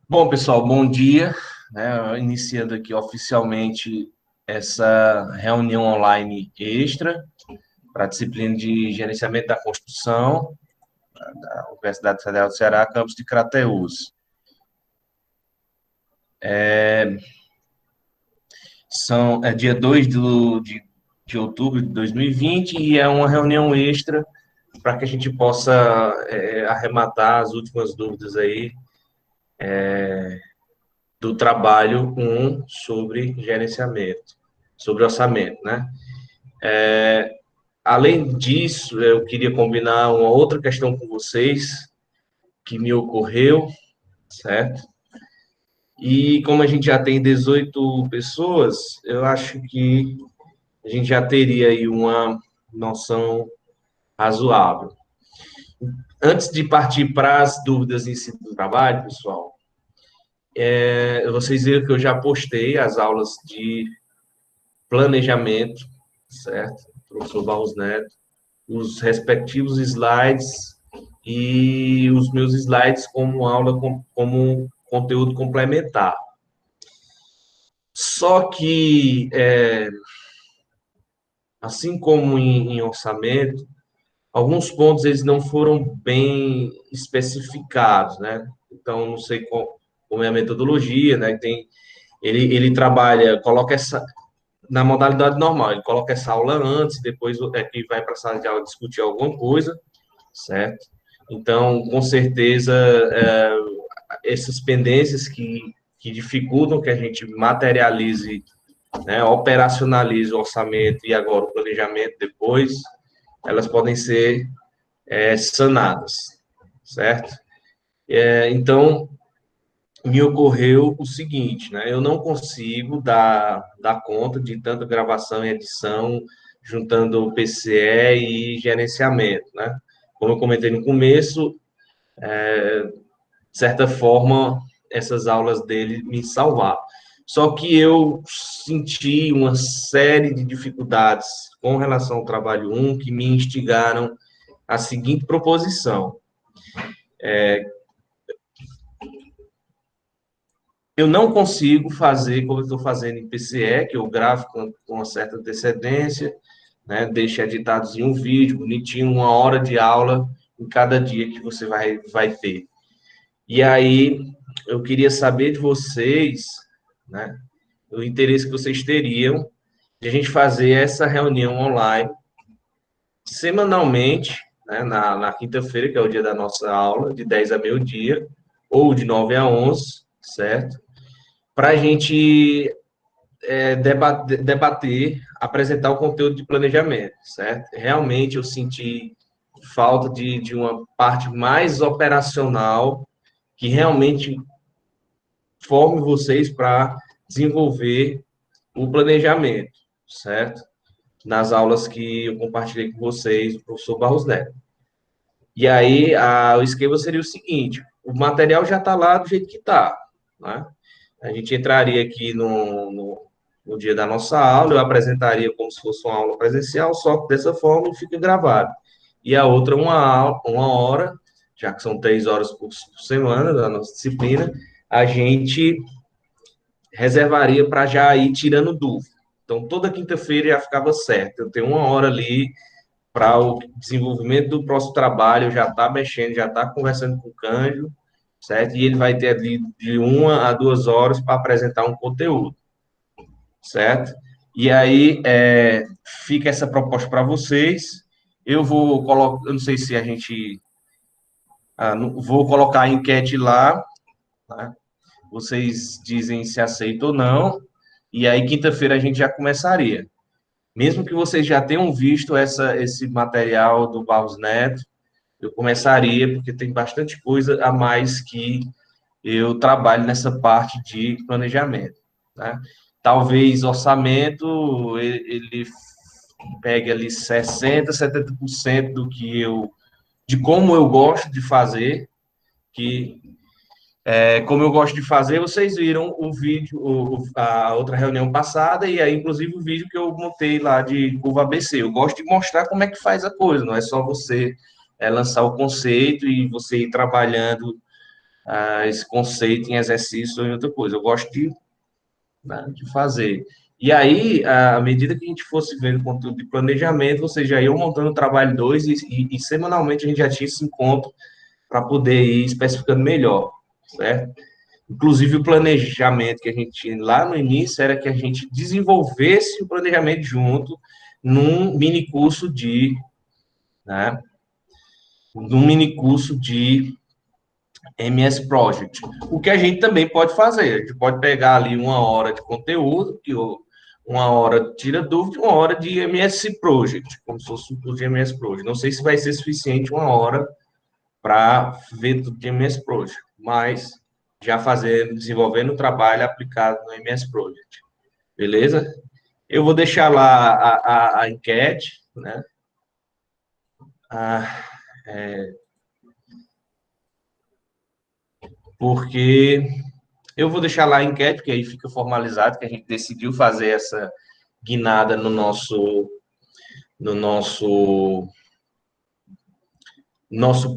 Bom, pessoal, bom dia, né? Iniciando aqui oficialmente essa reunião online extra para a disciplina de gerenciamento da construção da Universidade Federal do Ceará, campus de Crateús. É dia 2 de outubro de 2020 e é uma reunião extra para que a gente possa arrematar as últimas dúvidas aí do trabalho sobre gerenciamento, sobre orçamento, né? Além disso, eu queria combinar uma outra questão com vocês que me ocorreu, certo? E como a gente já tem 18 pessoas, eu acho que a gente já teria aí uma noção razoável. Antes de partir para as dúvidas em si do trabalho, pessoal, vocês viram que eu já postei as aulas de planejamento, certo? Professor Barros Neto, os respectivos slides e os meus slides como aula, como conteúdo complementar. Só que, assim como em orçamento, alguns pontos eles não foram bem especificados, né? Então, não sei como é a metodologia, né? Ele trabalha, coloca essa, na modalidade normal, ele coloca essa aula antes, depois é que vai para a sala de aula discutir alguma coisa, certo? Então, com certeza, essas pendências que dificultam que a gente materialize, né, operacionalize o orçamento e agora o planejamento depois, elas podem ser sanadas, certo? Então, me ocorreu o seguinte, né? Eu não consigo dar conta de tanta gravação e edição, juntando PCE e gerenciamento, né? Como eu comentei no começo, de certa forma, essas aulas dele me salvaram. Só que eu senti uma série de dificuldades com relação ao trabalho um que me instigaram a seguinte proposição. Eu não consigo fazer como eu estou fazendo em PCE, que eu gravo com uma certa antecedência, né? Deixo editados em um vídeo, bonitinho, 1 hora de aula em cada dia que você vai ter. E aí, eu queria saber de vocês, né? O interesse que vocês teriam de a gente fazer essa reunião online semanalmente, né? Na quinta-feira, que é o dia da nossa aula, de 10 a meio-dia, ou de 9 a 11, certo? Para a gente debater, apresentar o conteúdo de planejamento, certo? Realmente eu senti falta de uma parte mais operacional que realmente forme vocês para desenvolver o planejamento, certo? Nas aulas que eu compartilhei com vocês, o professor Barros Neto. E aí, o esquema seria o seguinte: o material já está lá do jeito que está, né? A gente entraria aqui no dia da nossa aula, eu apresentaria como se fosse uma aula presencial, só que dessa forma fica gravado. E a outra, uma hora, já que são 3 horas por semana da nossa disciplina, a gente reservaria para já ir tirando dúvida. Então, toda quinta-feira já ficava certo. Eu tenho 1 hora ali para o desenvolvimento do próximo trabalho, já está mexendo, já está conversando com o Cândido, certo? E ele vai ter ali de 1 a 2 horas para apresentar um conteúdo, certo? E aí fica essa proposta para vocês. Eu vou colocar, eu não sei se a gente vou colocar a enquete lá, né? Vocês dizem se aceita ou não, e aí quinta-feira a gente já começaria. Mesmo que vocês já tenham visto esse material do Barros Neto, eu começaria, porque tem bastante coisa a mais que eu trabalho nessa parte de planejamento, né? Talvez orçamento, ele pegue ali 60, 70% de como eu gosto de fazer, que como eu gosto de fazer, vocês viram o vídeo, a outra reunião passada, e aí, inclusive, o vídeo que eu montei lá de curva ABC. Eu gosto de mostrar como é que faz a coisa, não é só você lançar o conceito e você ir trabalhando esse conceito em exercício ou em outra coisa. Eu gosto né, de fazer. E aí, à medida que a gente fosse vendo conteúdo de planejamento, você já ia montando o trabalho 2 e semanalmente a gente já tinha esse encontro para poder ir especificando melhor, certo? Inclusive, o planejamento que a gente tinha lá no início era que a gente desenvolvesse o planejamento junto num mini curso né, num mini curso de MS Project. O que a gente também pode fazer, a gente pode pegar ali 1 hora de conteúdo, que 1 hora tira dúvida, 1 hora de MS Project, como se fosse um curso de MS Project. Não sei se vai ser suficiente 1 hora para ver tudo de MS Project, mas já desenvolvendo o trabalho aplicado no MS Project. Beleza? Eu vou deixar lá a enquete, né? Ah, porque eu vou deixar lá a enquete, porque aí fica formalizado que a gente decidiu fazer essa guinada no nosso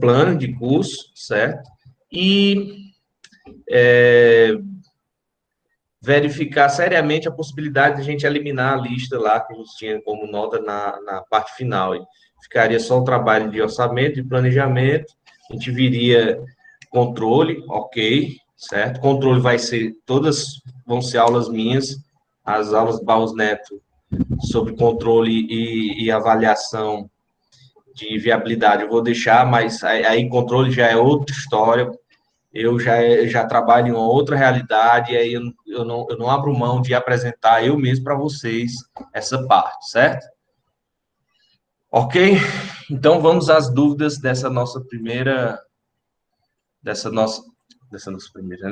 plano de curso, certo? E verificar seriamente a possibilidade de a gente eliminar a lista lá que a gente tinha como nota na parte final. E ficaria só o trabalho de orçamento, de planejamento, a gente viria controle, ok, certo? Controle vão ser aulas minhas, as aulas do Barros Neto sobre controle e avaliação de viabilidade eu vou deixar, mas aí controle já é outra história, eu já trabalho em uma outra realidade, e aí eu não abro mão de apresentar eu mesmo para vocês essa parte, certo? Ok? Então vamos às dúvidas dessa nossa,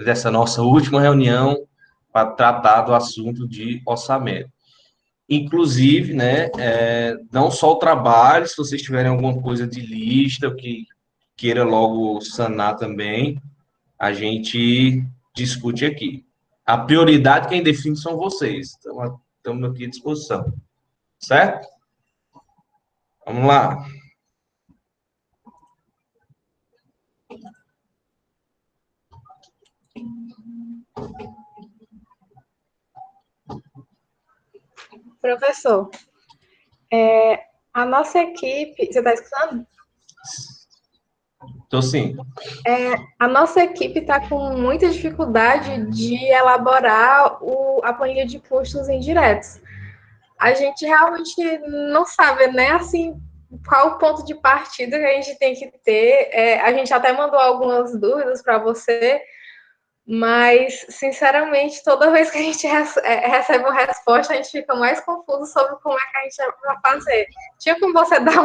dessa nossa última reunião para tratar do assunto de orçamento. Inclusive, né, não só o trabalho, se vocês tiverem alguma coisa de lista, que queira logo sanar também, a gente discute aqui. A prioridade quem define são vocês. Então, estamos aqui à disposição. Certo? Vamos lá. Professor, a nossa equipe, você está escutando? Estou sim. A nossa equipe está com muita dificuldade de elaborar a planilha de custos indiretos. A gente realmente não sabe, né, assim, qual o ponto de partida que a gente tem que ter. A gente até mandou algumas dúvidas para você, mas, sinceramente, toda vez que a gente recebe uma resposta, a gente fica mais confuso sobre como é que a gente vai fazer. Tinha como você dar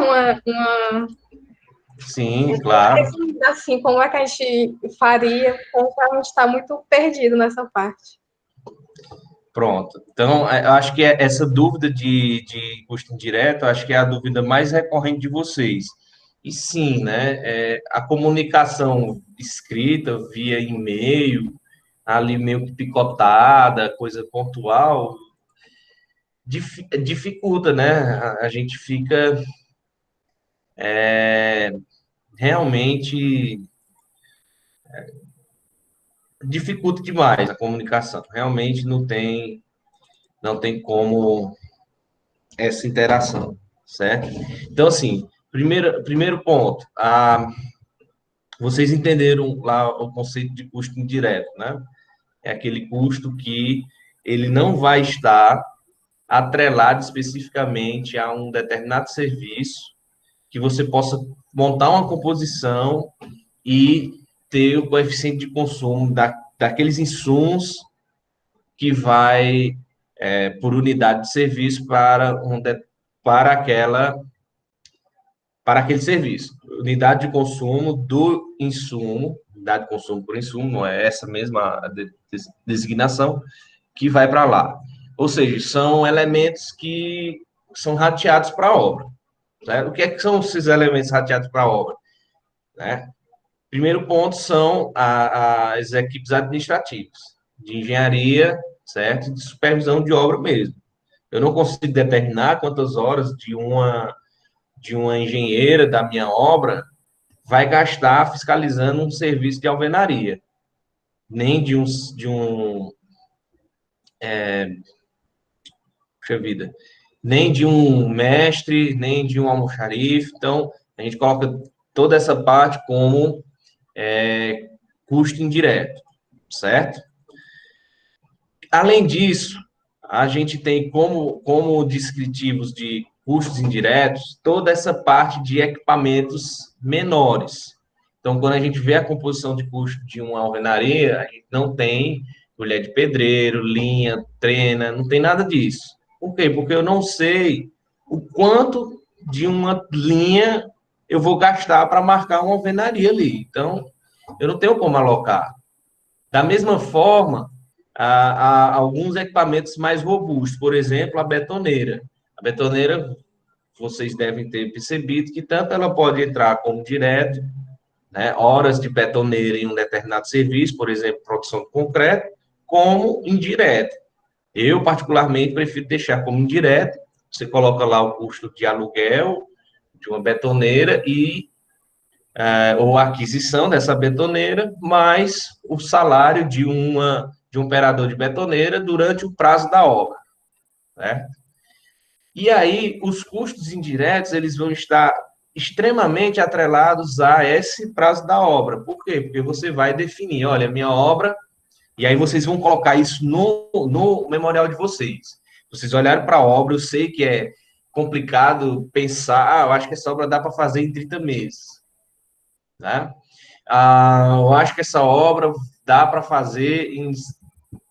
Sim, claro. assim, como é que a gente faria? Porque a gente está muito perdido nessa parte. Pronto. Então, eu acho que essa dúvida de custo indireto, eu acho que é a dúvida mais recorrente de vocês. E sim, né, a comunicação escrita via e-mail, ali meio que picotada, coisa pontual, dificulta, né? A gente fica realmente dificulta demais a comunicação. Realmente não tem como essa interação, certo? Então, assim, primeiro ponto, vocês entenderam lá o conceito de custo indireto, né? É aquele custo que ele não vai estar atrelado especificamente a um determinado serviço, que você possa montar uma composição e ter o coeficiente de consumo daqueles insumos que vai por unidade de serviço para aquele serviço. Unidade de consumo do insumo, unidade de consumo por insumo, não é essa mesma designação, que vai para lá. Ou seja, são elementos que são rateados para a obra. Né? O que são esses elementos rateados para a obra? Né? Primeiro ponto são as equipes administrativas, de engenharia, certo? De supervisão de obra mesmo. Eu não consigo determinar quantas horas de uma engenheira da minha obra vai gastar fiscalizando um serviço de alvenaria, nem puxa vida, nem de um mestre, nem de um almoxarife. Então, a gente coloca toda essa parte como custo indireto, certo? Além disso, a gente tem como descritivos de custos indiretos toda essa parte de equipamentos menores. Então, quando a gente vê a composição de custo de uma alvenaria, a gente não tem colher de pedreiro, linha, trena, não tem nada disso. Por quê? Porque eu não sei o quanto de uma linha eu vou gastar para marcar uma alvenaria ali. Então, eu não tenho como alocar. Da mesma forma, há alguns equipamentos mais robustos, por exemplo, a betoneira. A betoneira, vocês devem ter percebido que tanto ela pode entrar como direto, né, horas de betoneira em um determinado serviço, por exemplo, produção de concreto, como indireto. Eu, particularmente, prefiro deixar como indireto. Você coloca lá o custo de aluguel de uma betoneira ou a aquisição dessa betoneira, mais o salário de um operador de betoneira durante o prazo da obra, né? E aí, os custos indiretos, eles vão estar extremamente atrelados a esse prazo da obra. Por quê? Porque você vai definir, olha, minha obra, e aí vocês vão colocar isso no memorial de vocês. Vocês olharem para a obra, eu sei que é complicado pensar, eu acho que essa obra dá para fazer em 30 meses, né? Eu acho que essa obra dá para fazer em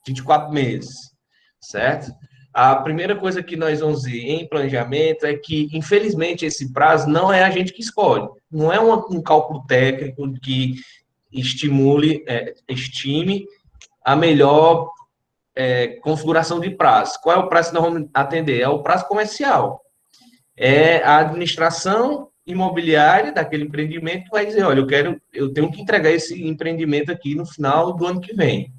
24 meses, certo? A primeira coisa que nós vamos ver em planejamento é que, infelizmente, esse prazo não é a gente que escolhe. Não é um cálculo técnico que estime a melhor configuração de prazo. Qual é o prazo que nós vamos atender? É o prazo comercial. É a administração imobiliária daquele empreendimento que vai dizer, olha, eu tenho que entregar esse empreendimento aqui no final do ano que vem.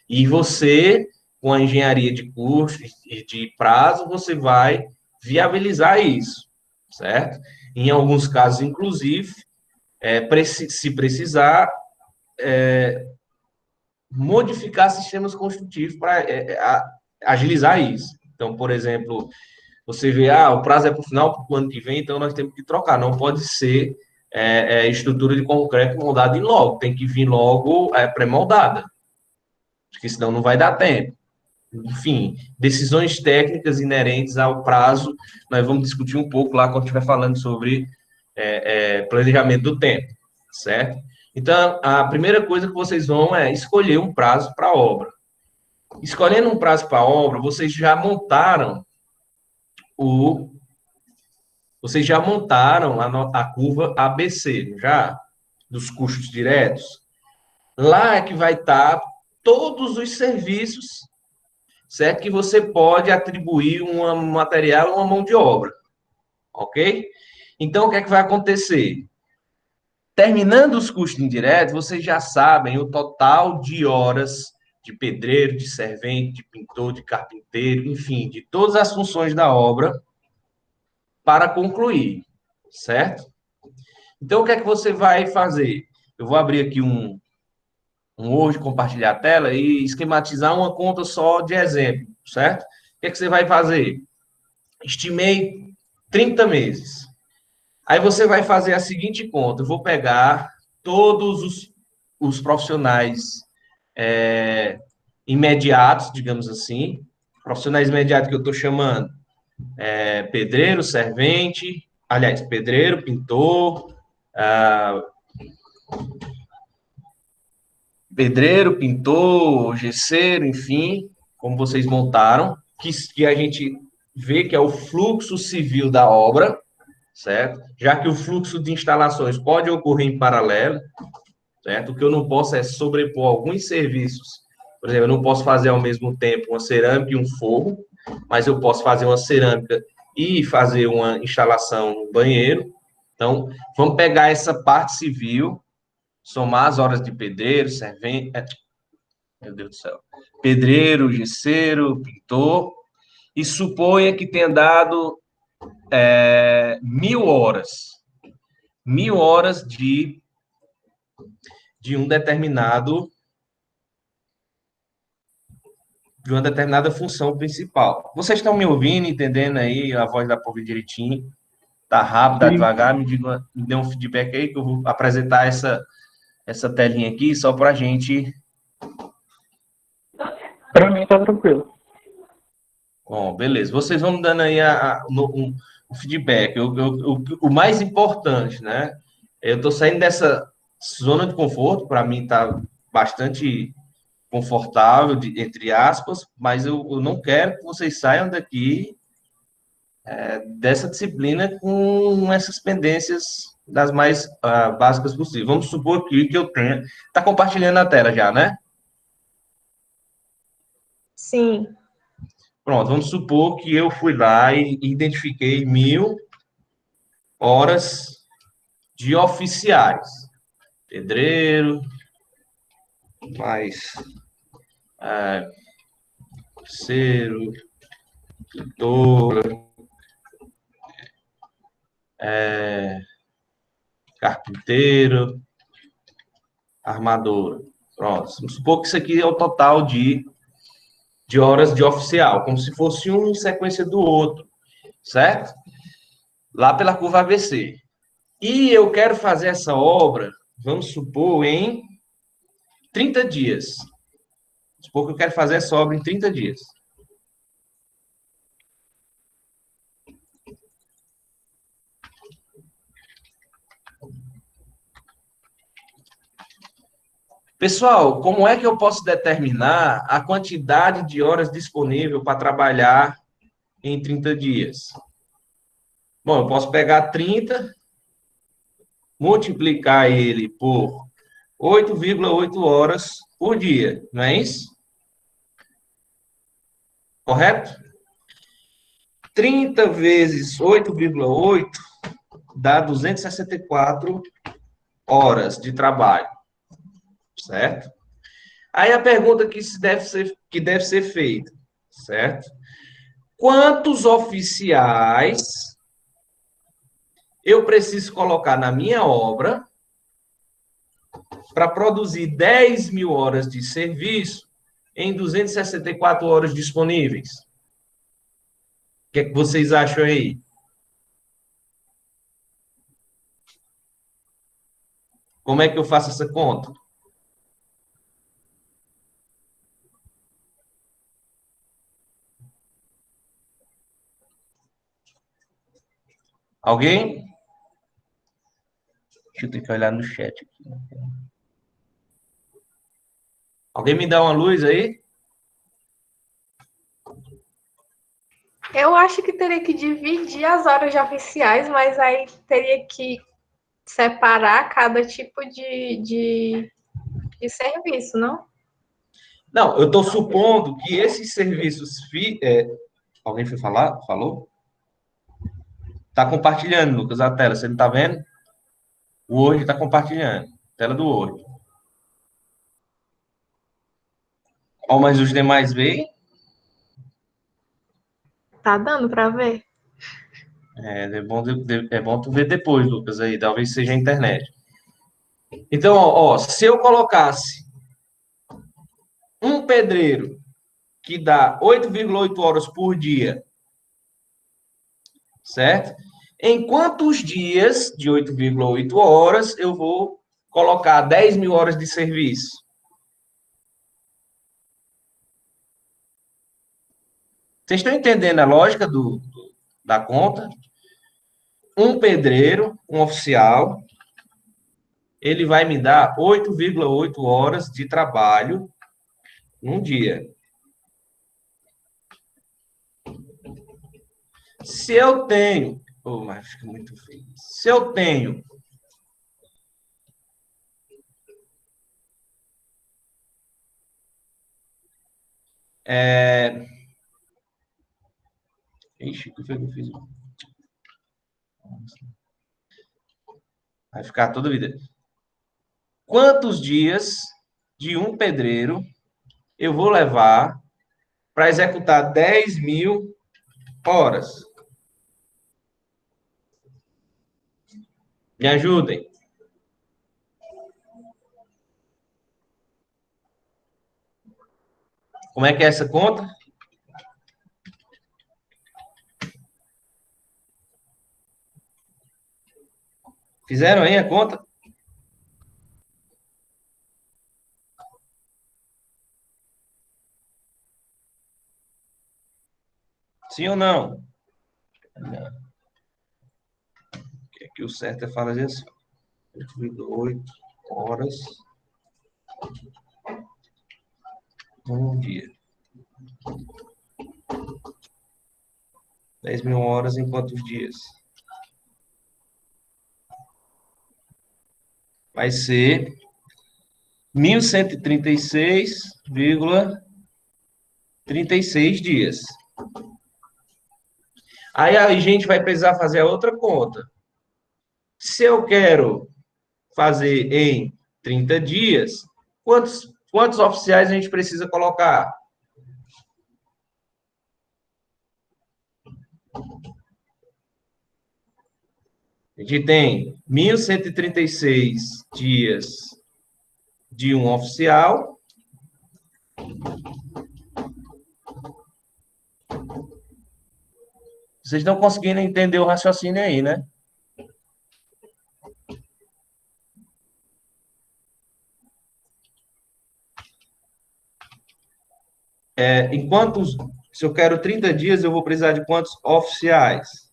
E você, com a engenharia de custo e de prazo, você vai viabilizar isso, certo? Em alguns casos, inclusive, se precisar, modificar sistemas construtivos para agilizar isso. Então, por exemplo, você vê, o prazo é para o final do ano que vem, então nós temos que trocar. Não pode ser estrutura de concreto moldada em logo, tem que vir logo pré-moldada, porque senão não vai dar tempo. Enfim, decisões técnicas inerentes ao prazo, nós vamos discutir um pouco lá quando estiver falando sobre planejamento do tempo, certo? Então, a primeira coisa que vocês vão é escolher um prazo para a obra. Escolhendo um prazo para a obra, vocês já montaram a curva ABC, já? Dos custos diretos. Lá é que vai estar todos os serviços, certo? Que você pode atribuir um material ou uma mão de obra, ok? Então, o que é que vai acontecer? Terminando os custos indiretos, vocês já sabem o total de horas de pedreiro, de servente, de pintor, de carpinteiro, enfim, de todas as funções da obra para concluir, certo? Então, o que é que você vai fazer? Eu vou abrir aqui um Word, compartilhar a tela e esquematizar uma conta só de exemplo, certo? O que é que você vai fazer? Estimei 30 meses. Aí você vai fazer a seguinte conta: eu vou pegar todos os profissionais imediatos, digamos assim, profissionais imediatos que eu estou chamando, pedreiro, servente, aliás, pedreiro, pintor, gesseiro, enfim, como vocês montaram, que a gente vê que é o fluxo civil da obra, certo? Já que o fluxo de instalações pode ocorrer em paralelo, certo? O que eu não posso é sobrepor alguns serviços. Por exemplo, eu não posso fazer ao mesmo tempo uma cerâmica e um forro, mas eu posso fazer uma cerâmica e fazer uma instalação no banheiro. Então, vamos pegar essa parte civil, somar as horas de pedreiro, servente, meu Deus do céu, pedreiro, gesseiro, pintor, e suponha que tenha dado 1.000 horas. 1.000 horas de um determinado de uma determinada função principal. Vocês estão me ouvindo, entendendo aí a voz da povo direitinho? Tá rápido, tá Sim, devagar? Me dê um feedback aí que eu vou apresentar essa telinha aqui só para a gente. para mim tá tranquilo. Bom, beleza. Vocês vão me dando aí o feedback. O mais importante, né? Eu estou saindo dessa zona de conforto, para mim tá bastante confortável, entre aspas, mas eu não quero que vocês saiam daqui dessa disciplina com essas pendências das mais básicas possíveis. Vamos supor aqui que eu tenha. Está compartilhando a tela já, né? Sim. Pronto, vamos supor que eu fui lá e identifiquei 1.000 horas de oficiais. Pedreiro, mais parceiro, pintor, carpinteiro, armador. Pronto, vamos supor que isso aqui é o total de horas de oficial, como se fosse um em sequência do outro, certo? Lá pela curva ABC. E eu quero fazer essa obra, vamos supor, em 30 dias. Vamos supor que eu quero fazer essa obra em 30 dias. Pessoal, como é que eu posso determinar a quantidade de horas disponível para trabalhar em 30 dias? Bom, eu posso pegar 30, multiplicar ele por 8,8 horas por dia, não é isso? Correto? 30 vezes 8,8 dá 264 horas de trabalho, certo? Aí a pergunta que deve ser feita, certo? Quantos oficiais eu preciso colocar na minha obra para produzir 10.000 horas de serviço em 264 horas disponíveis? O que é que vocês acham aí? Como é que eu faço essa conta? Alguém? Deixa eu ter que olhar no chat aqui. Alguém me dá uma luz aí? Eu acho que teria que dividir as horas de oficiais, mas aí teria que separar cada tipo de serviço, não? Não, eu estou supondo que esses serviços. Alguém foi falar? Falou? Está compartilhando, Lucas, a tela. Você não está vendo? O Word está compartilhando. Tela do Word. Ó, mas os demais veem. Tá dando para ver? É bom tu ver depois, Lucas, aí. Talvez seja a internet. Então, ó, se eu colocasse um pedreiro que dá 8,8 horas por dia, certo? Em quantos dias de 8,8 horas eu vou colocar 10.000 horas de serviço? Vocês estão entendendo a lógica da conta? Um pedreiro, um oficial, ele vai me dar 8,8 horas de trabalho num dia. Se eu tenho... Oh, mas fica muito feio. Se eu tenho... Ixi, o que foi que eu fiz? Vai ficar toda a vida. Quantos dias de um pedreiro eu vou levar para executar 10.000 horas? Me ajudem. Como é que é essa conta? Fizeram aí a conta? Sim ou não? Aqui o certo é fazer assim. 8 horas num dia. 10.000 horas em quantos dias? Vai ser 1.136,36 dias. Aí a gente vai precisar fazer a outra conta. Se eu quero fazer em 30 dias, quantos oficiais a gente precisa colocar? A gente tem 1.136 dias de um oficial. Vocês estão conseguindo entender o raciocínio aí, né? Se eu quero 30 dias, eu vou precisar de quantos oficiais?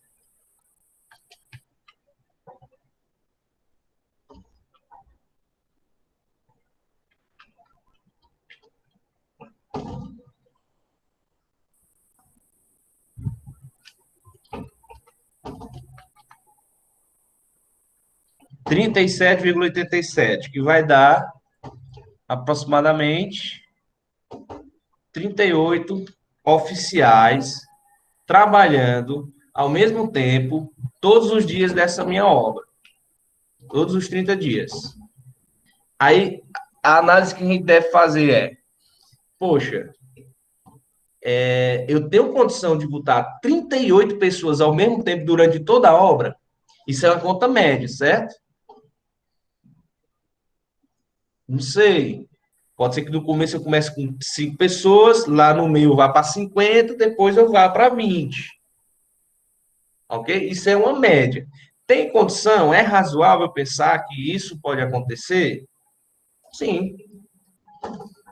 Trinta e 37,87, que vai dar aproximadamente 38 oficiais trabalhando ao mesmo tempo todos os dias dessa minha obra. Todos os 30 dias. Aí, a análise que a gente deve fazer poxa, eu tenho condição de botar 38 pessoas ao mesmo tempo durante toda a obra? Isso é uma conta média, certo? Não sei. Pode ser que no começo eu comece com 5 pessoas, lá no meio eu vá para 50, depois eu vá para 20. Ok? Isso é uma média. Tem condição? É razoável pensar que isso pode acontecer? Sim.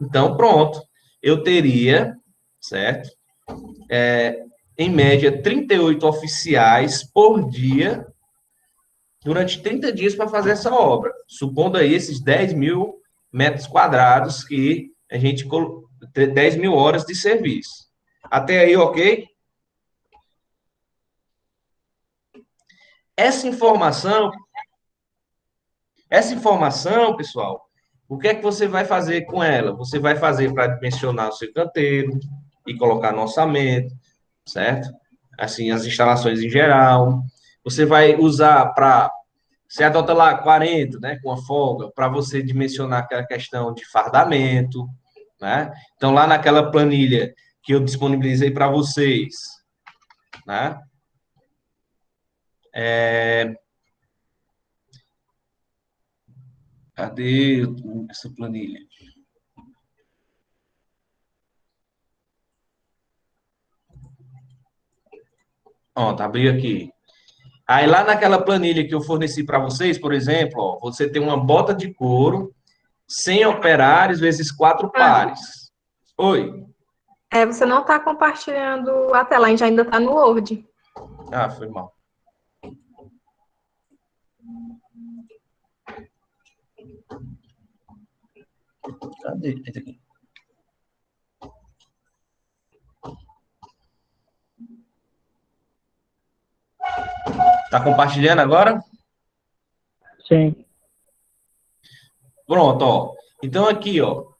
Então, pronto. Eu teria, certo? Em média, 38 oficiais por dia durante 30 dias para fazer essa obra, supondo aí esses 10.000 metros quadrados que a gente 10.000 horas de serviço. Até aí, ok? Essa informação, pessoal, o que é que você vai fazer com ela? Você vai fazer para dimensionar o seu canteiro e colocar no orçamento, certo? Assim, as instalações em geral. Você vai usar para você adota lá 40, né, com a folga, para você dimensionar aquela questão de fardamento, né? Então, lá naquela planilha que eu disponibilizei para vocês, né? Cadê essa planilha? Ó, tá abriu aqui. Aí, lá naquela planilha que eu forneci para vocês, por exemplo, ó, você tem uma bota de couro, 100 operários vezes 4 pares. Oi. Você não está compartilhando a tela, a gente ainda está no Word. Ah, foi mal. Cadê? Esse aqui. Tá compartilhando agora? Sim. Pronto, ó. Então, aqui, ó.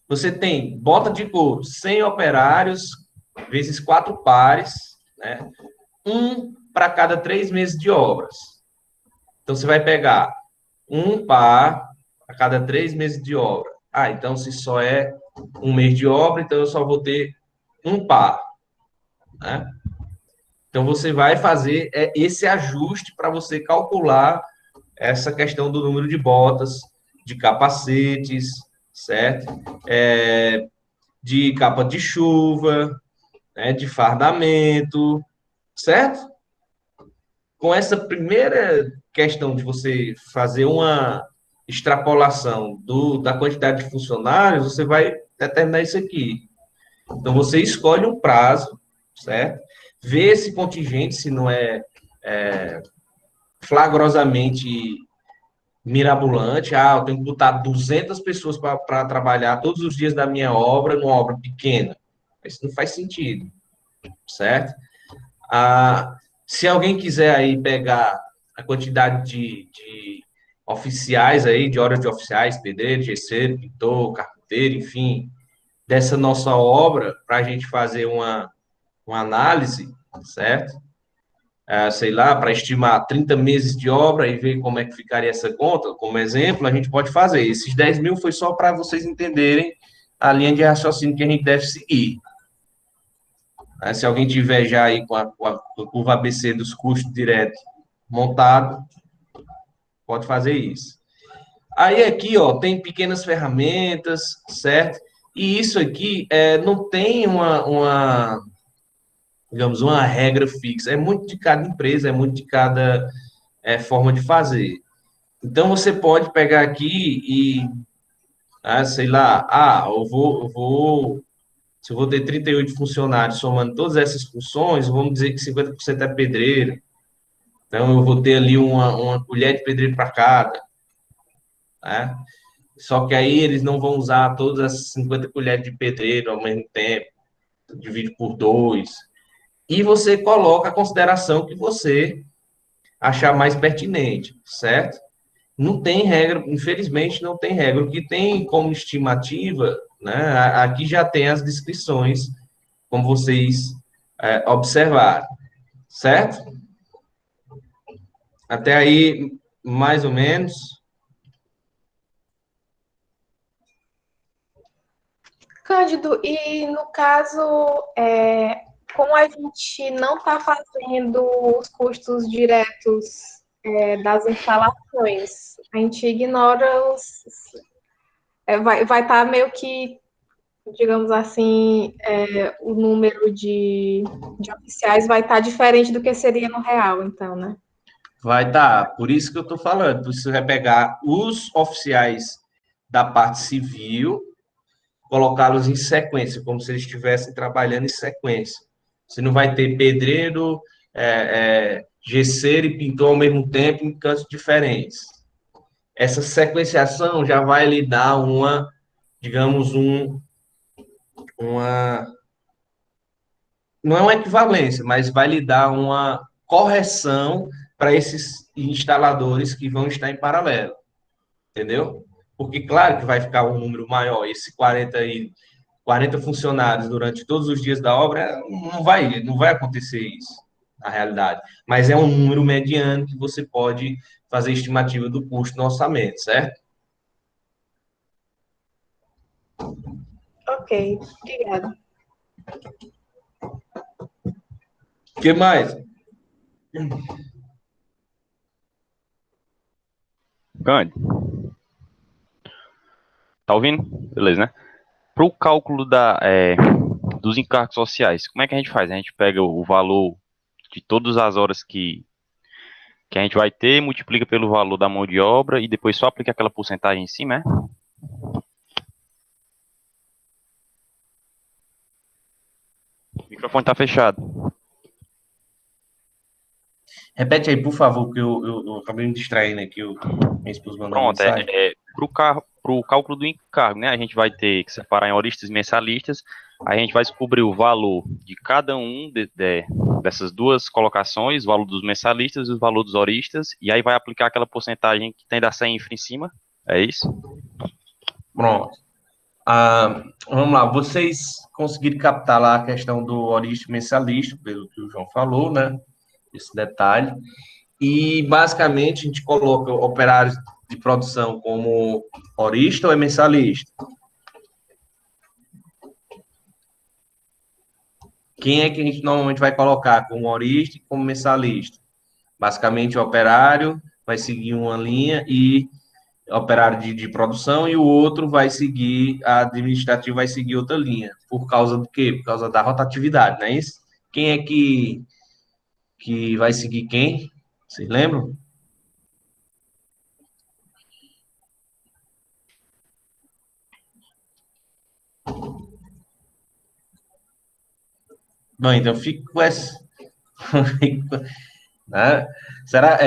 Você tem bota de couro, 100 operários, vezes 4 pares, né? Um para cada 3 meses de obras. Então, você vai pegar um par a cada 3 meses de obra. Ah, então, se só é um mês de obra, então eu só vou ter um par, né? Então, você vai fazer esse ajuste para você calcular essa questão do número de botas, de capacetes, certo? De capa de chuva, né, de fardamento, certo? Com essa primeira questão de você fazer uma extrapolação da quantidade de funcionários, você vai determinar isso aqui. Então, você escolhe um prazo, certo? Vê esse contingente, se não é flagrosamente mirabolante. Eu tenho que botar 200 pessoas para trabalhar todos os dias da minha obra, numa obra pequena. Isso não faz sentido, certo? Se alguém quiser aí pegar a quantidade de oficiais aí, de horas de oficiais, pedreiro, gesseiro, pintor, carpinteiro, enfim, dessa nossa obra, para a gente fazer uma análise, certo? Sei lá, para estimar 30 meses de obra e ver como é que ficaria essa conta, como exemplo, a gente pode fazer. Esses 10 mil foi só para vocês entenderem a linha de raciocínio que a gente deve seguir. Se alguém tiver já aí com a curva ABC dos custos diretos montado, pode fazer isso. Aí aqui, ó, tem pequenas ferramentas, certo? E isso aqui não tem digamos, uma regra fixa. É muito de cada empresa, é muito de cada forma de fazer. Então, você pode pegar aqui e, sei lá, se eu vou ter 38 funcionários somando todas essas funções, vamos dizer que 50% é pedreiro. Então, eu vou ter ali uma colher de pedreiro para cada, né? Só que aí eles não vão usar todas as 50 colheres de pedreiro ao mesmo tempo, divide por dois. E você coloca a consideração que você achar mais pertinente, certo? Não tem regra, infelizmente não tem regra. O que tem como estimativa, né? Aqui já tem as descrições, como vocês observaram, certo? Até aí, mais ou menos. Cândido, e no caso, como a gente não está fazendo os custos diretos das instalações, a gente ignora vai estar meio que, digamos assim, o número de oficiais vai estar diferente do que seria no real, então, né? Vai dar, por isso que eu estou falando. Você vai pegar os oficiais da parte civil, colocá-los em sequência, como se eles estivessem trabalhando em sequência. Você não vai ter pedreiro, gesseiro e pintor ao mesmo tempo em cantos diferentes. Essa sequenciação já vai lhe dar digamos, não é uma equivalência, mas vai lhe dar uma correção para esses instaladores que vão estar em paralelo, entendeu? Porque, claro, que vai ficar um número maior, esse 40 funcionários durante todos os dias da obra, não vai acontecer isso, na realidade. Mas é um número mediano que você pode fazer estimativa do custo no orçamento, certo? Ok, obrigada. O que mais? Cândido, tá ouvindo? Beleza, né? Para o cálculo dos encargos sociais, como é que a gente faz? A gente pega o valor de todas as horas que a gente vai ter, multiplica pelo valor da mão de obra e depois só aplica aquela porcentagem em cima, né? O microfone tá fechado. Repete aí, por favor, que eu acabei me distraindo aqui. Minha esposa mandou uma Pronto, mensagem. para o cálculo do encargo, né? A gente vai ter que separar em horistas e mensalistas. A gente vai descobrir o valor de cada um dessas duas colocações, o valor dos mensalistas e o valor dos horistas, e aí vai aplicar aquela porcentagem que tem da CENFRA em cima. É isso? Pronto. Vamos lá, vocês conseguiram captar lá a questão do horista e mensalista, pelo que o João falou, né? Esse detalhe. E, basicamente, a gente coloca operários de produção como horista ou é mensalista? quem é que a gente normalmente vai colocar como humorista e como mensalista? Basicamente, o operário vai seguir uma linha e operário de produção, e o outro vai seguir, a administrativo vai seguir outra linha. Por causa do quê? Por causa da rotatividade, não é isso? Quem é que vai seguir quem? Vocês lembram? Bom, então fico com essa. Né? Será?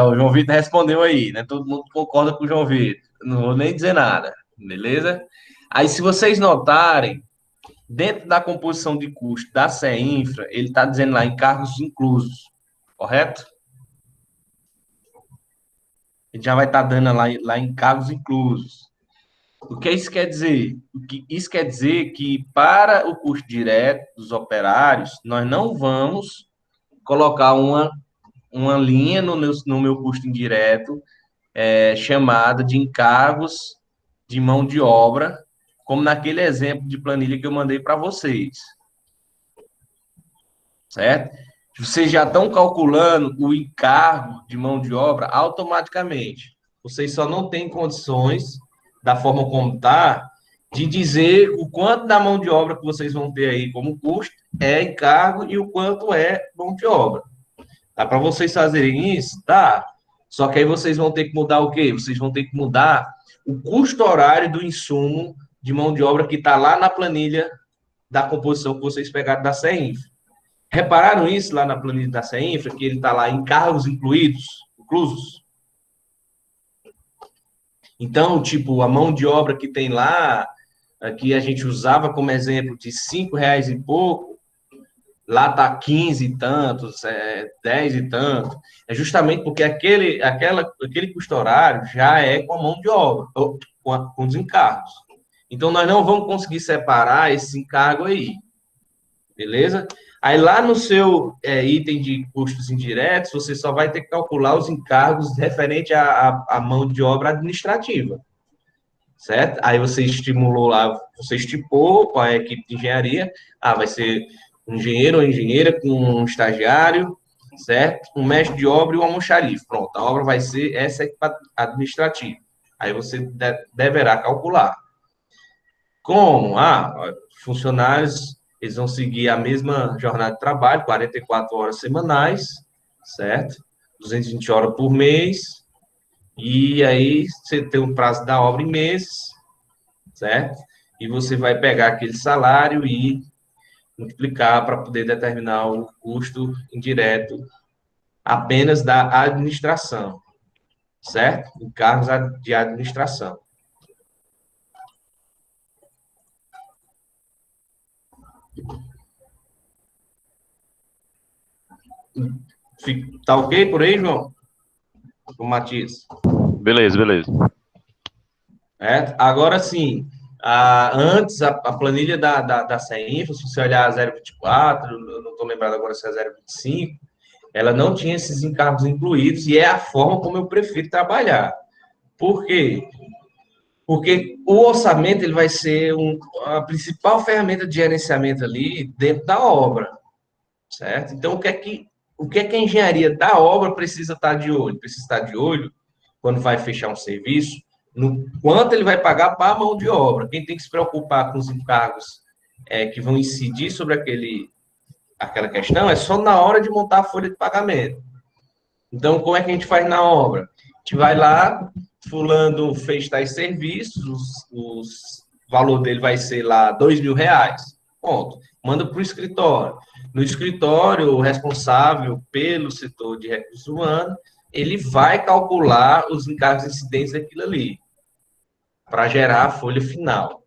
O João Vitor respondeu aí, né? Todo mundo concorda com o João Vitor. Não vou nem dizer nada, beleza? Aí, se vocês notarem, dentro da composição de custo da CEINFRA, ele está dizendo lá encargos inclusos, correto? Ele já vai estar dando lá encargos inclusos. O que isso quer dizer? Isso quer dizer que para o custo direto dos operários, nós não vamos colocar uma linha no meu custo indireto chamada de encargos de mão de obra, como naquele exemplo de planilha que eu mandei para vocês. Certo? Vocês já estão calculando o encargo de mão de obra automaticamente. Vocês só não têm condições, da forma como está, de dizer o quanto da mão de obra que vocês vão ter aí como custo é encargo e o quanto é mão de obra. Dá para vocês fazerem isso? Tá. Só que aí vocês vão ter que mudar o quê? Vocês vão ter que mudar o custo horário do insumo de mão de obra que está lá na planilha da composição que vocês pegaram da CEINFRA. Repararam isso lá na planilha da CEINFRA, que ele está lá encargos inclusos? Então, tipo, a mão de obra que tem lá, que a gente usava como exemplo de R$5 e pouco, lá está 15 e tantos, 10 e tanto. É justamente porque aquele custo horário já é com a mão de obra, ou com os encargos. Então, nós não vamos conseguir separar esse encargo aí. Beleza? Aí, lá no seu item de custos indiretos, você só vai ter que calcular os encargos referente à mão de obra administrativa. Certo? Aí, você estimulou lá, você estipou com a equipe de engenharia, vai ser um engenheiro ou engenheira com um estagiário, certo? Um mestre de obra e um almoxarife. Pronto, a obra vai ser essa administrativa. Aí você deverá calcular. Como? Funcionários, eles vão seguir a mesma jornada de trabalho, 44 horas semanais, certo? 220 horas por mês. E aí você tem o prazo da obra em meses, certo? E você vai pegar aquele salário e multiplicar para poder determinar o custo indireto apenas da administração, certo? Encargos de administração. Tá ok por aí, João? O Matias. Beleza. Agora sim, antes a planilha da CEINFRA, se você olhar a 024, eu não estou lembrado agora se é 025, ela não tinha esses encargos incluídos e é a forma como eu prefiro trabalhar. Por quê? Porque o orçamento ele vai ser a principal ferramenta de gerenciamento ali dentro da obra, certo? Então, o que é que a engenharia da obra precisa estar de olho? Precisa estar de olho quando vai fechar um serviço, no quanto ele vai pagar para a mão de obra. Quem tem que se preocupar com os encargos que vão incidir sobre aquela questão é só na hora de montar a folha de pagamento. Então, como é que a gente faz na obra? A gente vai lá, fulano fez tais serviços, o valor dele vai ser lá R$2.000. Ponto. Manda para o escritório. No escritório, o responsável pelo setor de recursos humanos, ele vai calcular os encargos incidentes daquilo ali, para gerar a folha final,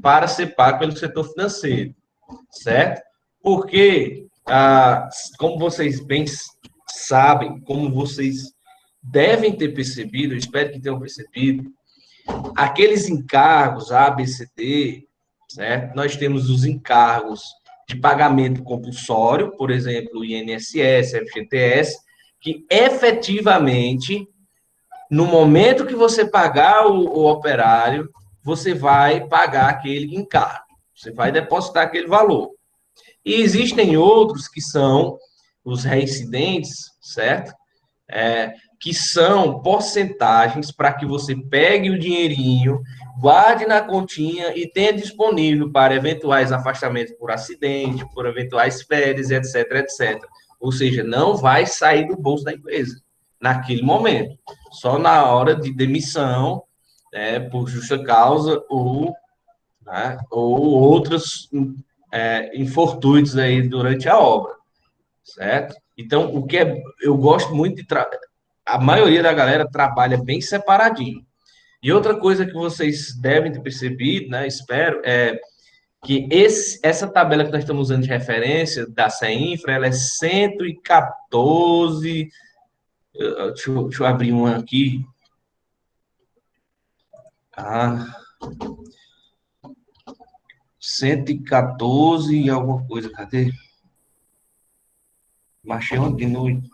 para ser pago pelo setor financeiro, certo? Porque, como vocês bem sabem, como vocês devem ter percebido, eu espero que tenham percebido, aqueles encargos A, B, C, D, certo? Nós temos os encargos de pagamento compulsório, por exemplo, o INSS, FGTS, que efetivamente, no momento que você pagar o operário, você vai pagar aquele encargo, você vai depositar aquele valor. E existem outros que são os reincidentes, certo? Que são porcentagens para que você pegue o dinheirinho, guarde na continha e tenha disponível para eventuais afastamentos por acidente, por eventuais férias, etc, etc. Ou seja, não vai sair do bolso da empresa naquele momento, só na hora de demissão, por justa causa ou outros infortúnios aí durante a obra, certo? Então, eu gosto muito a maioria da galera trabalha bem separadinho. E outra coisa que vocês devem ter percebido, né, espero, é que essa tabela que nós estamos usando de referência da CEINFRA, ela é 114, deixa eu abrir uma aqui. 114 e alguma coisa, cadê? Marchei ontem de noite.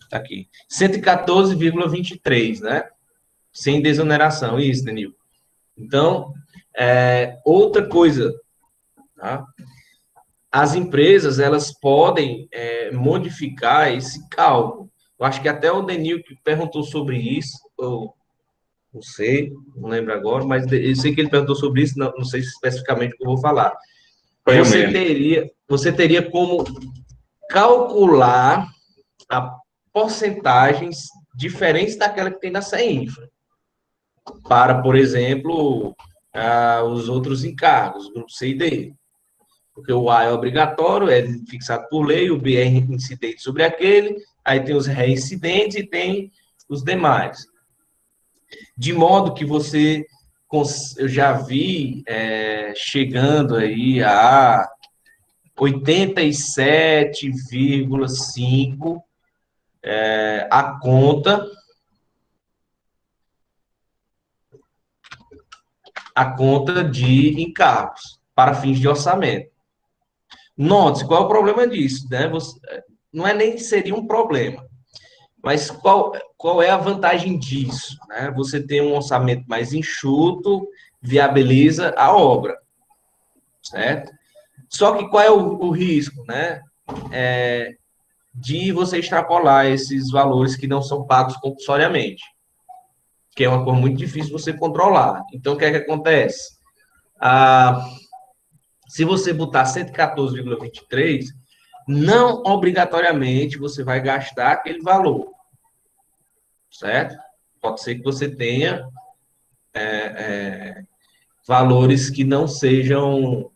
Tá aqui. 114,23, né? Sem desoneração. Isso, Danilo. Então, outra coisa, tá? As empresas, elas podem modificar esse cálculo. Eu acho que até o Denil que perguntou sobre isso, eu não sei, não lembro agora, mas eu sei que ele perguntou sobre isso, não sei especificamente o que eu vou falar. Você teria como calcular a porcentagens diferentes daquela que tem na CEINFRA, para, por exemplo, os outros encargos, grupo C e D. Porque o A é obrigatório, é fixado por lei, o B é incidente sobre aquele, aí tem os reincidentes e tem os demais. De modo que eu já vi chegando aí a 87,5 a conta de encargos para fins de orçamento. Note qual é o problema disso, né? Não é nem seria um problema, mas qual é a vantagem disso, né? Você tem um orçamento mais enxuto, viabiliza a obra, certo? Só que qual é o risco, né? De você extrapolar esses valores que não são pagos compulsoriamente, que é uma coisa muito difícil você controlar. Então, o que é que acontece? Se você botar 114,23, não obrigatoriamente você vai gastar aquele valor, certo? Pode ser que você tenha valores que não sejam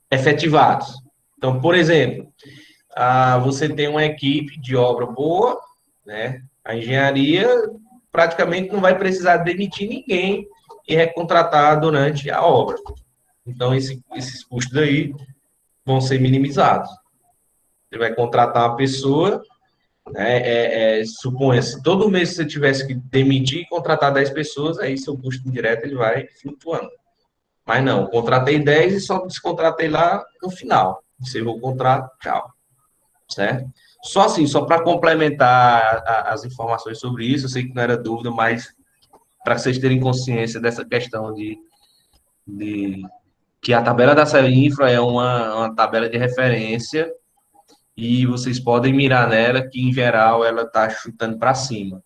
efetivados. Então, por exemplo, você tem uma equipe de obra boa, né? A engenharia praticamente não vai precisar demitir ninguém e recontratar durante a obra. Então, esses custos aí vão ser minimizados. Você vai contratar uma pessoa, suponha, se todo mês você tivesse que demitir e contratar 10 pessoas, aí seu custo indireto ele vai flutuando. Mas não, contratei 10 e só descontratei lá no final. Encerrou o contrato, tchau. Certo? Só assim, só para complementar as informações sobre isso, eu sei que não era dúvida, mas para vocês terem consciência dessa questão de que a tabela da CEINFRA é uma tabela de referência e vocês podem mirar nela, que em geral ela está chutando para cima.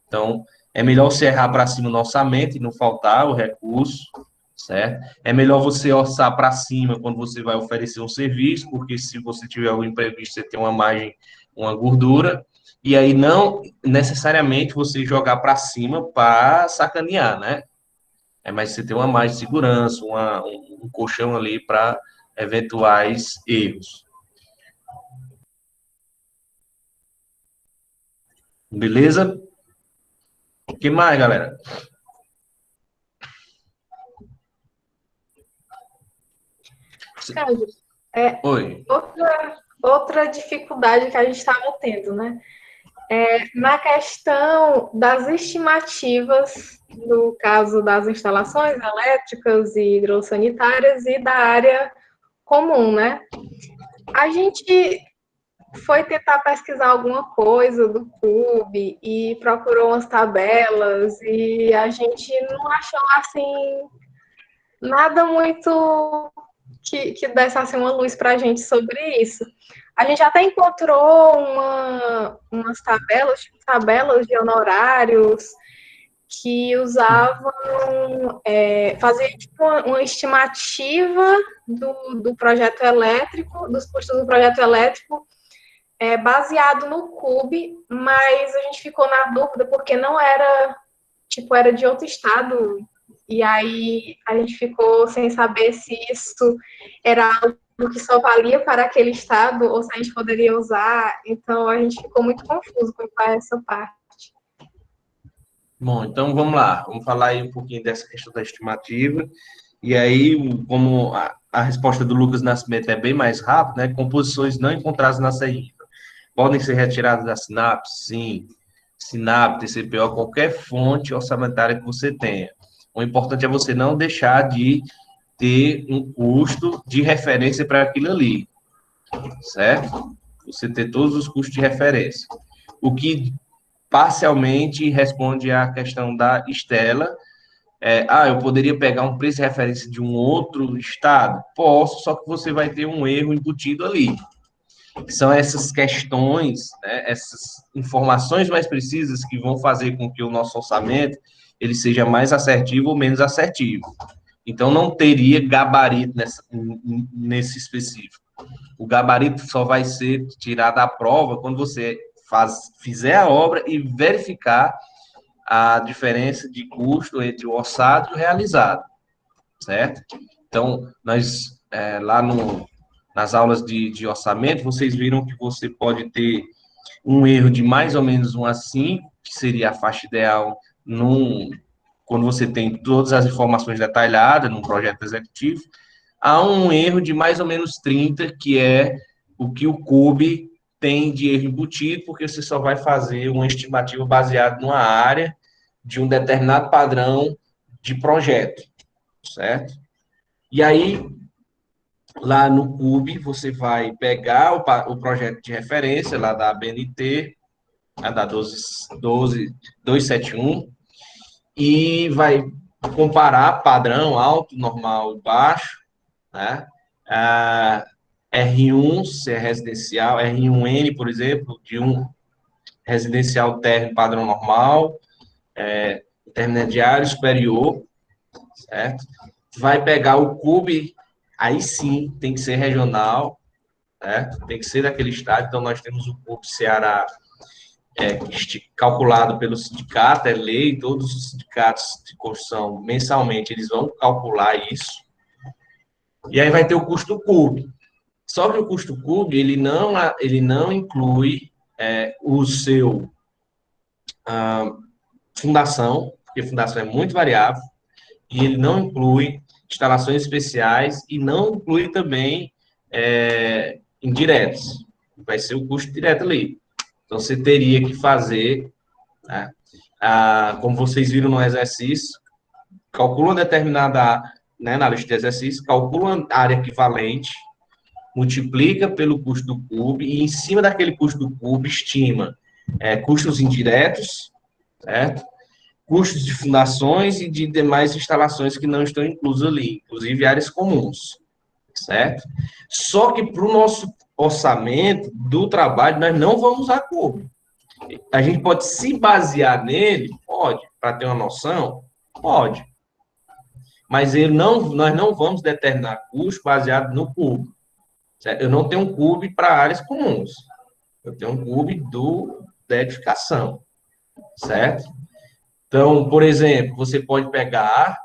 Então, é melhor você errar para cima no orçamento e não faltar o recurso, certo? É melhor você orçar para cima quando você vai oferecer um serviço, porque se você tiver algum imprevisto, você tem uma margem, uma gordura, e aí não necessariamente você jogar para cima para sacanear, né? Mas você tem uma margem de segurança, um colchão ali para eventuais erros. Beleza? O que mais, galera? Sérgio, Oi. outra dificuldade que a gente estava tendo, né? Na questão das estimativas, no caso das instalações elétricas e hidrossanitárias e da área comum, né? A gente foi tentar pesquisar alguma coisa do clube e procurou umas tabelas e a gente não achou assim nada muito que desse assim, uma luz para a gente sobre isso. A gente até encontrou umas tabelas, tipo, tabelas de honorários que usavam, fazia tipo uma estimativa do projeto elétrico, dos custos do projeto elétrico, baseado no CUB, mas a gente ficou na dúvida porque não era, tipo, era de outro estado, e aí a gente ficou sem saber se isso era algo que só valia para aquele estado ou se a gente poderia usar, então a gente ficou muito confuso com essa parte. Bom, então vamos lá, vamos falar aí um pouquinho dessa questão da estimativa, e aí, como a resposta do Lucas Nascimento é bem mais rápida, né, composições não encontradas na CI podem ser retiradas da SINAP? Sim. SINAP, TCPO, qualquer fonte orçamentária que você tenha. O importante é você não deixar de ter um custo de referência para aquilo ali, certo? Você ter todos os custos de referência. O que parcialmente responde à questão da Estela. Eu poderia pegar um preço de referência de um outro estado? Posso, só que você vai ter um erro embutido ali. São essas questões, né, essas informações mais precisas que vão fazer com que o nosso orçamento ele seja mais assertivo ou menos assertivo. Então, não teria gabarito nesse específico. O gabarito só vai ser tirado da prova quando você fizer a obra e verificar a diferença de custo entre o orçado e o realizado, certo? Então, nós, lá nas aulas de orçamento, vocês viram que você pode ter um erro de mais ou menos 1 a 5, que seria a faixa ideal quando você tem todas as informações detalhadas num projeto executivo, há um erro de mais ou menos 30, que é o que o CUB tem de erro embutido, porque você só vai fazer uma estimativa baseada numa área de um determinado padrão de projeto, certo? E aí, lá no CUB, você vai pegar o projeto de referência lá da ABNT, da 271, e vai comparar padrão alto, normal e baixo, né? R1, se é residencial, R1N, por exemplo, de um residencial térreo padrão normal, intermediário, superior, certo? Vai pegar o CUB, aí sim, tem que ser regional, certo? Tem que ser daquele estado. Então, nós temos o CUB Ceará calculado pelo sindicato, é lei, todos os sindicatos de construção, mensalmente, eles vão calcular isso. E aí vai ter o custo CUB. Só que o custo CUB, ele não inclui o seu fundação, porque fundação é muito variável, e ele não inclui instalações especiais e não inclui também indiretos. Vai ser o custo direto ali. Então, você teria que fazer, né, como vocês viram no exercício, calcula uma determinada, né, na lista de exercício, calcula uma área equivalente, multiplica pelo custo do CUB e, em cima daquele custo do CUB, estima custos indiretos, certo? Custos de fundações e de demais instalações que não estão inclusas ali, inclusive áreas comuns, certo? Só que para o nosso orçamento do trabalho, nós não vamos usar CUB. A gente pode se basear nele? Pode. Para ter uma noção? Pode. Mas nós não vamos determinar custo baseado no CUB. Certo? Eu não tenho um CUB para áreas comuns. Eu tenho um CUB da edificação. Certo? Então, por exemplo, você pode pegar,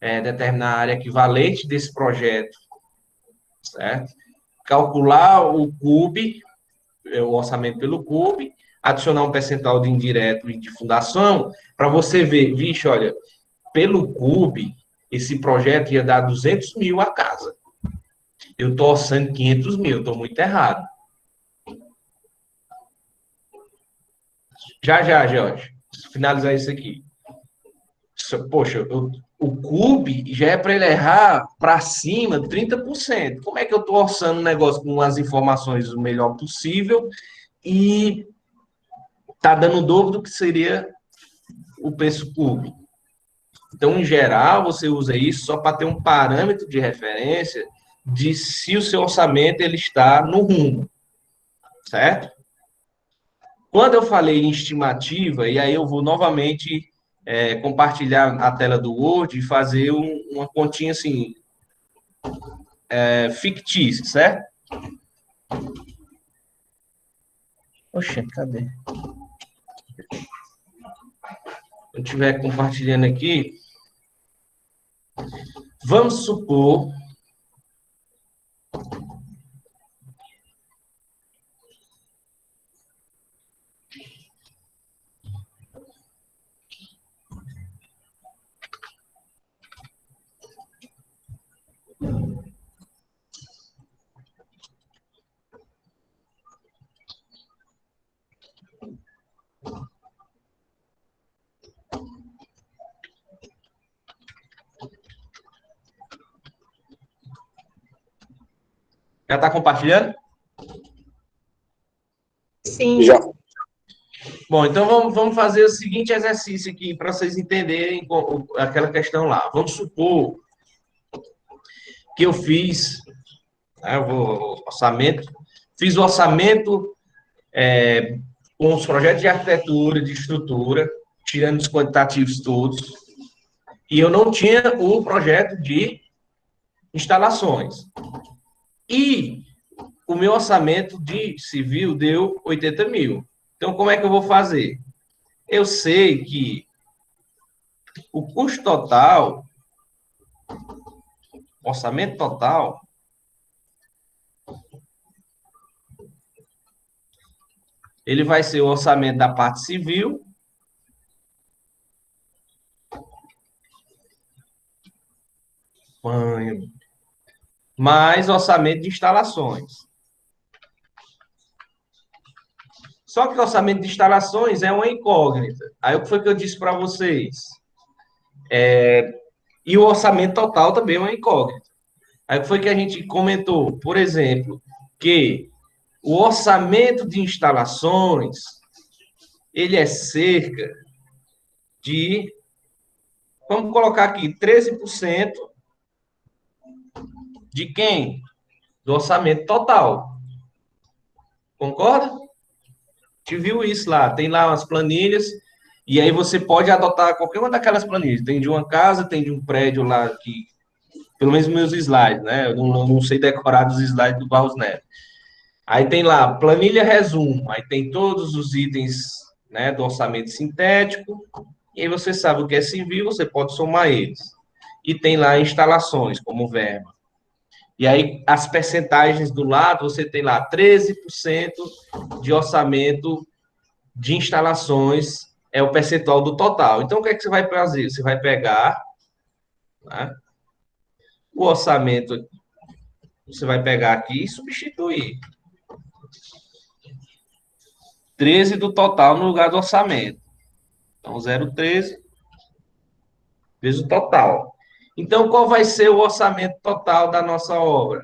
determinar a área equivalente desse projeto, certo? Calcular o CUB, o orçamento pelo CUB, adicionar um percentual de indireto e de fundação, para você ver, vixe, olha, pelo CUB, esse projeto ia dar 200 mil a casa. Eu estou orçando 500 mil, estou muito errado. Já, Jorge, finalizar isso aqui. Poxa, o CUB já é para ele errar para cima 30%. Como é que eu estou orçando um negócio com as informações o melhor possível e está dando dobro do que seria o preço CUB? Então, em geral, você usa isso só para ter um parâmetro de referência de se o seu orçamento ele está no rumo, certo? Quando eu falei em estimativa, e aí eu vou novamente compartilhar a tela do Word e fazer uma continha assim, fictícia, certo? Oxe, cadê? Se eu estiver compartilhando aqui, vamos supor já está compartilhando? Sim. Já. Bom, então vamos fazer o seguinte exercício aqui para vocês entenderem aquela questão lá. Vamos supor que eu fiz, né, fiz o orçamento com os projetos de arquitetura, de estrutura, tirando os quantitativos todos, e eu não tinha o projeto de instalações. E o meu orçamento de civil deu 80 mil. Então, como é que eu vou fazer? Eu sei que o custo total, orçamento total, ele vai ser o orçamento da parte civil mais orçamento de instalações. Só que o orçamento de instalações é uma incógnita. Aí o que foi que eu disse para vocês? E o orçamento total também é uma incógnita. Aí o que foi que a gente comentou? Por exemplo, que o orçamento de instalações, ele é cerca de, vamos colocar aqui, 13% de quem? Do orçamento total. Concorda? A gente viu isso lá. Tem lá umas planilhas, e aí você pode adotar qualquer uma daquelas planilhas. Tem de uma casa, tem de um prédio lá, que, pelo menos meus slides, né? Eu não sei decorar os slides do Barros Neto. Aí tem lá, planilha resumo, aí tem todos os itens, né, do orçamento sintético, e aí você sabe o que é civil, você pode somar eles. E tem lá instalações, como verba. E aí, as percentagens do lado, você tem lá 13% de orçamento de instalações, é o percentual do total. Então, o que é que você vai fazer? Você vai pegar, né, o orçamento, você vai pegar aqui e substituir. 13 do total no lugar do orçamento. Então, 0,13 vezes o total. Então, qual vai ser o orçamento total da nossa obra?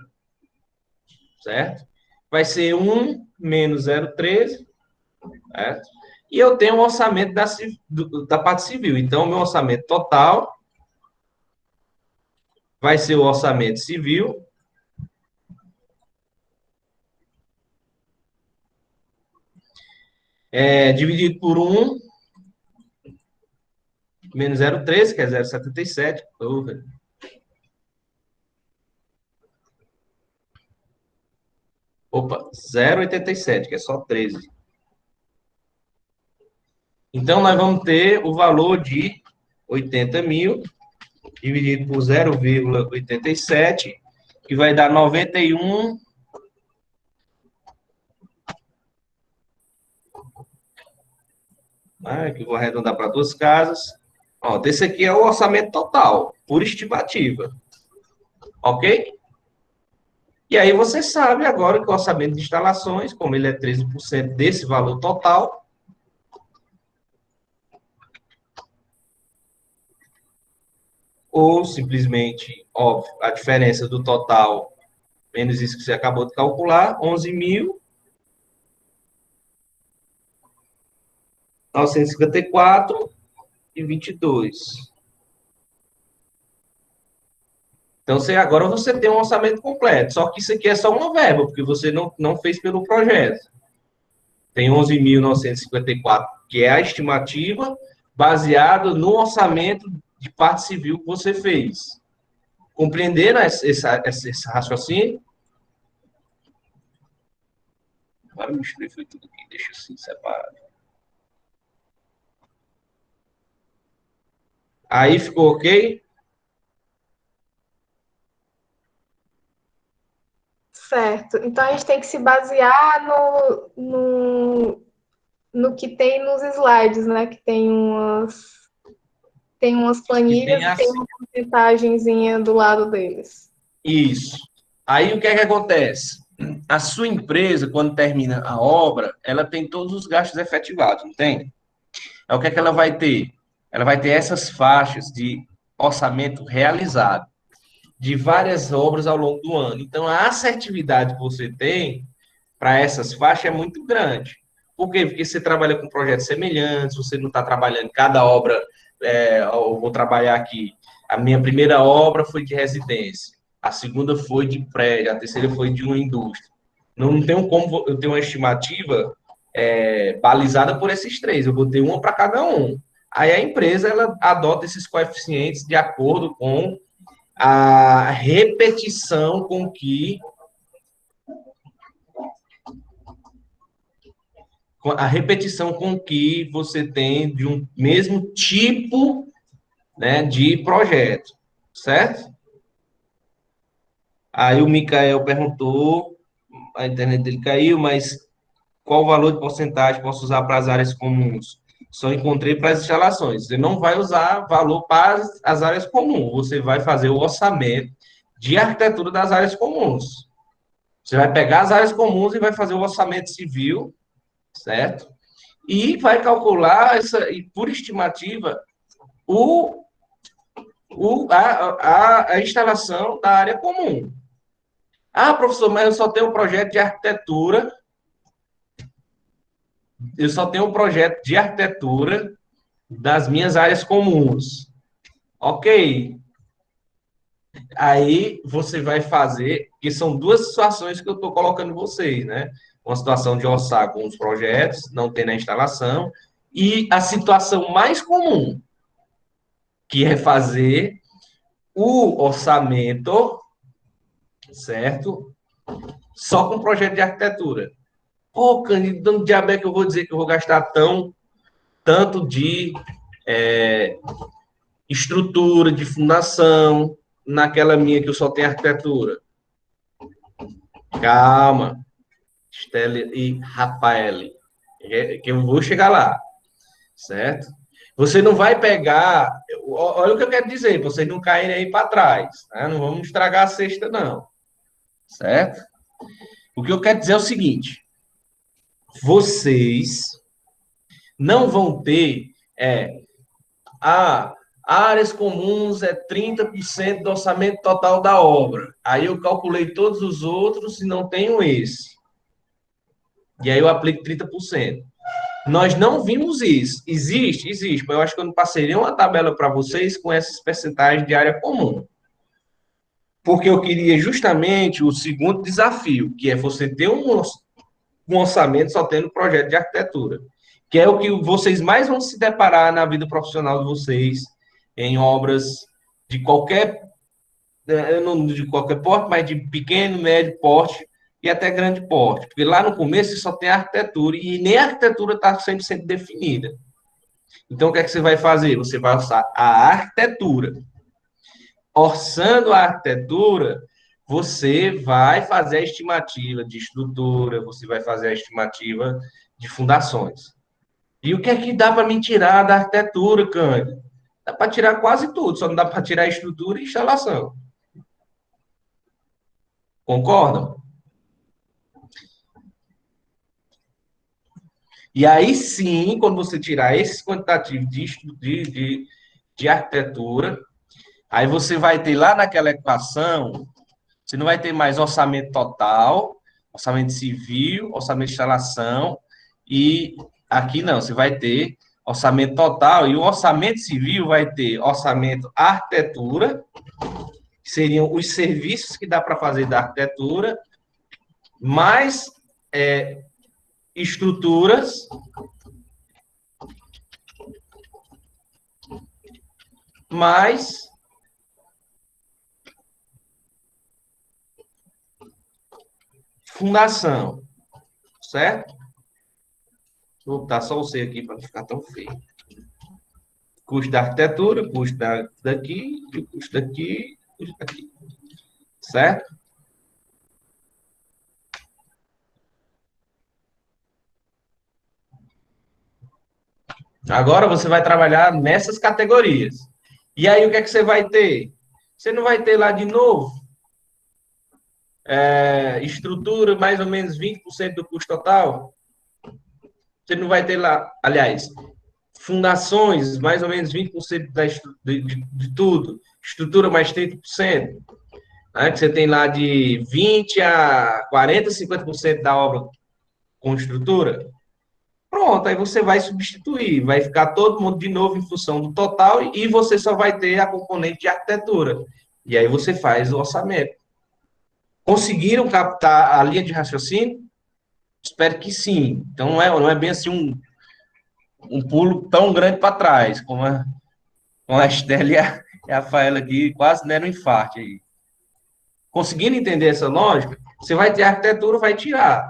Certo? Vai ser 1 menos 0,13, certo? E eu tenho um orçamento da parte civil. Então, o meu orçamento total vai ser o orçamento civil dividido por 1 menos 0,13, que é 0,77. Opa, 0,87, que é só 13. Então, nós vamos ter o valor de 80 mil dividido por 0,87, que vai dar 91. Que eu vou arredondar para duas casas. Ó, esse aqui é o orçamento total, por estimativa. Ok? E aí você sabe agora que o orçamento de instalações, como ele é 13% desse valor total, ou simplesmente, óbvio, a diferença do total menos isso que você acabou de calcular, 11.954,22. Então, agora você tem um orçamento completo, só que isso aqui é só uma verba, porque você não fez pelo projeto. Tem 11.954, que é a estimativa, baseado no orçamento de parte civil que você fez. Compreenderam esse raciocínio? Agora eu misturei foi tudo aqui, deixa assim separado. Aí ficou ok? Certo. Então a gente tem que se basear no que tem nos slides, né? Que tem umas planilhas e tem uma porcentagenzinha do lado deles. Isso. Aí o que é que acontece? A sua empresa, quando termina a obra, ela tem todos os gastos efetivados, não tem? É o que é que ela vai ter? Ela vai ter essas faixas de orçamento realizado de várias obras ao longo do ano. Então, a assertividade que você tem para essas faixas é muito grande. Por quê? Porque você trabalha com projetos semelhantes, você não está trabalhando cada obra. Eu vou trabalhar aqui. A minha primeira obra foi de residência, a segunda foi de prédio, a terceira foi de uma indústria. Não tenho como eu ter uma estimativa balizada por esses três, eu vou ter uma para cada um. Aí a empresa ela adota esses coeficientes de acordo com a repetição com que você tem de um mesmo tipo, né, de projeto, certo? Aí o Mikael perguntou, a internet dele caiu, mas qual o valor de porcentagem posso usar para as áreas comuns? Só encontrei para as instalações. Você não vai usar valor para as áreas comuns, você vai fazer o orçamento de arquitetura das áreas comuns. Você vai pegar as áreas comuns e vai fazer o orçamento civil, certo? E vai calcular, por estimativa, a instalação da área comum. Ah, professor, mas eu só tenho um projeto de arquitetura. Eu só tenho um projeto de arquitetura das minhas áreas comuns. Ok. Aí você vai fazer, que são duas situações que eu estou colocando vocês, né? Uma situação de orçar com os projetos, não ter na instalação, e a situação mais comum, que é fazer o orçamento, certo? Só com projeto de arquitetura. Pô, Cândido, dando diabo é que eu vou dizer que eu vou gastar tanto de estrutura, de fundação, naquela minha que eu só tenho arquitetura. Calma, Stelle e Rafael, que eu vou chegar lá, certo? Você não vai pegar, olha o que eu quero dizer, vocês não caírem aí para trás, né? Não vamos estragar a cesta, não, certo? O que eu quero dizer é o seguinte, vocês não vão ter áreas comuns é 30% do orçamento total da obra. Aí eu calculei todos os outros e não tenho esse. E aí eu aplico 30%. Nós não vimos isso. Existe, mas eu acho que eu não passei nenhuma tabela para vocês com essas percentagens de área comum. Porque eu queria justamente o segundo desafio, que é você ter um orçamento só tendo projeto de arquitetura. Que é o que vocês mais vão se deparar na vida profissional de vocês, em obras de qualquer porte, mas de pequeno, médio porte e até grande porte. Porque lá no começo só tem a arquitetura e nem a arquitetura está 100% definida. Então, o que é que você vai fazer? Você vai orçar a arquitetura. Orçando a arquitetura, você vai fazer a estimativa de estrutura, você vai fazer a estimativa de fundações. E o que é que dá para me tirar da arquitetura, Cândido? Dá para tirar quase tudo, só não dá para tirar a estrutura e instalação. Concordam? E aí sim, quando você tirar esse quantitativo de arquitetura, aí você vai ter lá naquela equação, você não vai ter mais orçamento total, orçamento civil, orçamento de instalação, e aqui não, você vai ter orçamento total, e o orçamento civil vai ter orçamento arquitetura, que seriam os serviços que dá para fazer da arquitetura, mais estruturas, mais fundação, certo? Vou botar só o C aqui para não ficar tão feio. Custo da arquitetura, custo daqui, custo daqui, custo daqui. Certo? Agora você vai trabalhar nessas categorias. E aí o que é que você vai ter? Você não vai ter lá de novo estrutura mais ou menos 20% do custo total? Você não vai ter lá, aliás, fundações, mais ou menos 20% de tudo, estrutura mais 30%, né? Que você tem lá de 20 a 40, 50% da obra com estrutura. Pronto, aí você vai substituir, vai ficar todo mundo de novo em função do total e você só vai ter a componente de arquitetura. E aí você faz o orçamento. Conseguiram captar a linha de raciocínio? Espero que sim. Então não é bem assim um pulo tão grande para trás, como a Estela e a Rafaela aqui quase deram um infarto aí. Conseguindo entender essa lógica, você vai ter a arquitetura, vai tirar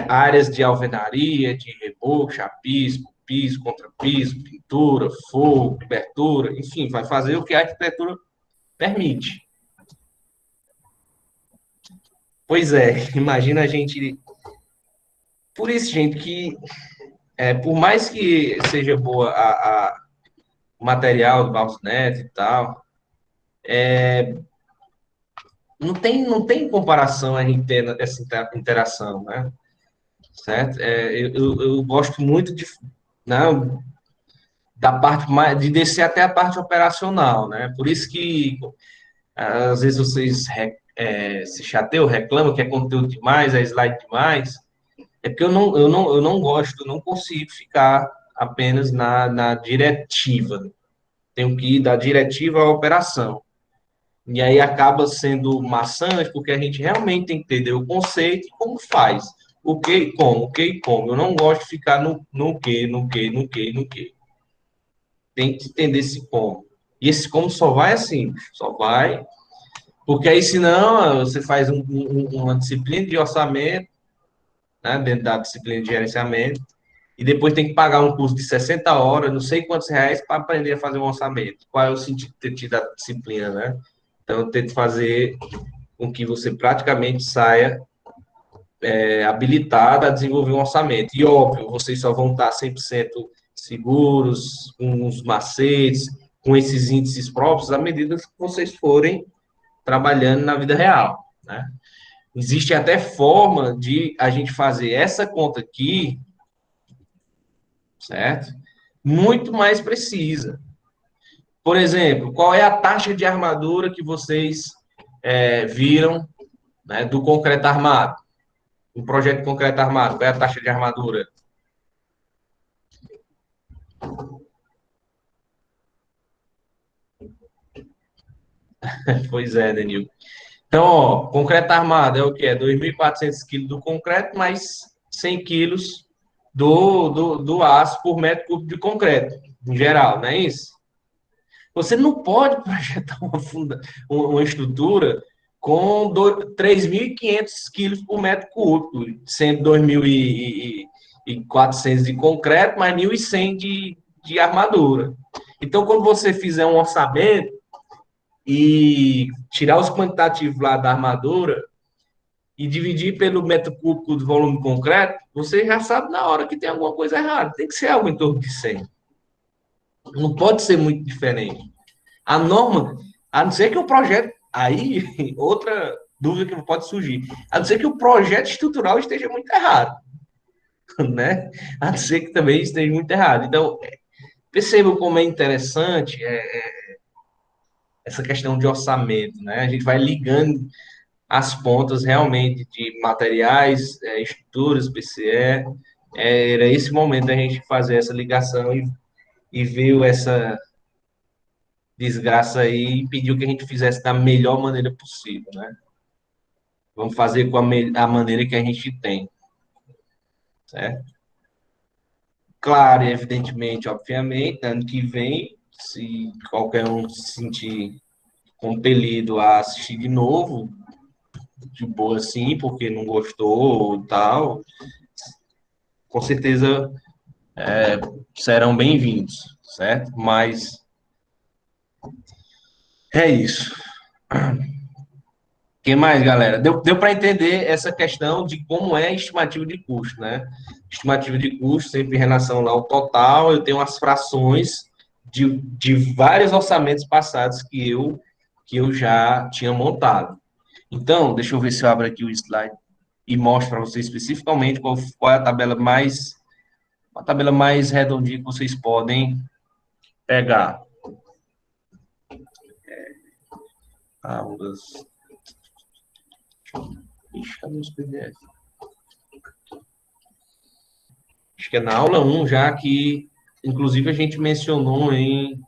áreas de alvenaria, de reboco, chapisco, piso, contrapiso, pintura, forro, cobertura, enfim, vai fazer o que a arquitetura permite. Pois é, imagina a gente... Por isso, gente, que por mais que seja boa o material do Barros Neto e tal, não tem comparação a gente ter essa interação, né? Certo? Eu gosto muito né, da parte mais, de descer até a parte operacional, né? Por isso que às vezes vocês se chateiam, reclamam que é conteúdo demais, é slide demais, é porque eu não gosto, eu não consigo ficar apenas na diretiva. Tenho que ir da diretiva à operação. E aí acaba sendo maçante, porque a gente realmente tem que entender o conceito e como faz. O que e como, o que e como. Eu não gosto de ficar no que, no que, no que, no que. Tem que entender esse como. E esse como só vai assim, só vai. Porque aí, senão, você faz uma disciplina de orçamento, né, dentro da disciplina de gerenciamento, e depois tem que pagar um curso de 60 horas, não sei quantos reais, para aprender a fazer um orçamento. Qual é o sentido de ter tido a disciplina, né? Então, tem que fazer com que você praticamente saia habilitado a desenvolver um orçamento. E, óbvio, vocês só vão estar 100% seguros, com os macetes, com esses índices próprios, à medida que vocês forem trabalhando na vida real, né? Existe até forma de a gente fazer essa conta aqui, certo? Muito mais precisa. Por exemplo, qual é a taxa de armadura que vocês viram, né, do concreto armado? Um projeto de concreto armado, qual é a taxa de armadura? Pois é, Danilo. Então, ó, concreto armado é o que? É 2.400 quilos do concreto, mais 100 quilos do aço por metro cúbico de concreto, em geral, não é isso? Você não pode projetar uma estrutura com 3.500 quilos por metro cúbico, sendo 2.400 de concreto, mais 1.100 de armadura. Então, quando você fizer um orçamento e tirar os quantitativos lá da armadura e dividir pelo metro cúbico do volume concreto, você já sabe na hora que tem alguma coisa errada. Tem que ser algo em torno de 100. Não pode ser muito diferente. A norma, a não ser que o projeto... Aí, outra dúvida que pode surgir. A não ser que o projeto estrutural esteja muito errado. Né? A não ser que também esteja muito errado. Então, percebam como é interessante essa questão de orçamento, né? A gente vai ligando as pontas realmente de materiais, estruturas, PCE. Era esse momento da gente fazer essa ligação e ver desgraça aí e pediu que a gente fizesse da melhor maneira possível, né? Vamos fazer com a maneira que a gente tem, certo? Claro, e evidentemente, obviamente, ano que vem, se qualquer um se sentir compelido a assistir de novo, de boa sim, porque não gostou ou tal, com certeza serão bem-vindos, certo? Mas é isso. O que mais, galera? Deu para entender essa questão de como é a estimativa de custo, né? Estimativa de custo, sempre em relação lá ao total, eu tenho as frações de vários orçamentos passados que eu já tinha montado. Então, deixa eu ver se eu abro aqui o slide e mostro para vocês especificamente qual é a tabela mais redondinha que vocês podem pegar. Aulas. Ixi, cadê os PDF? Acho que é na aula 1 já que, inclusive, a gente mencionou em...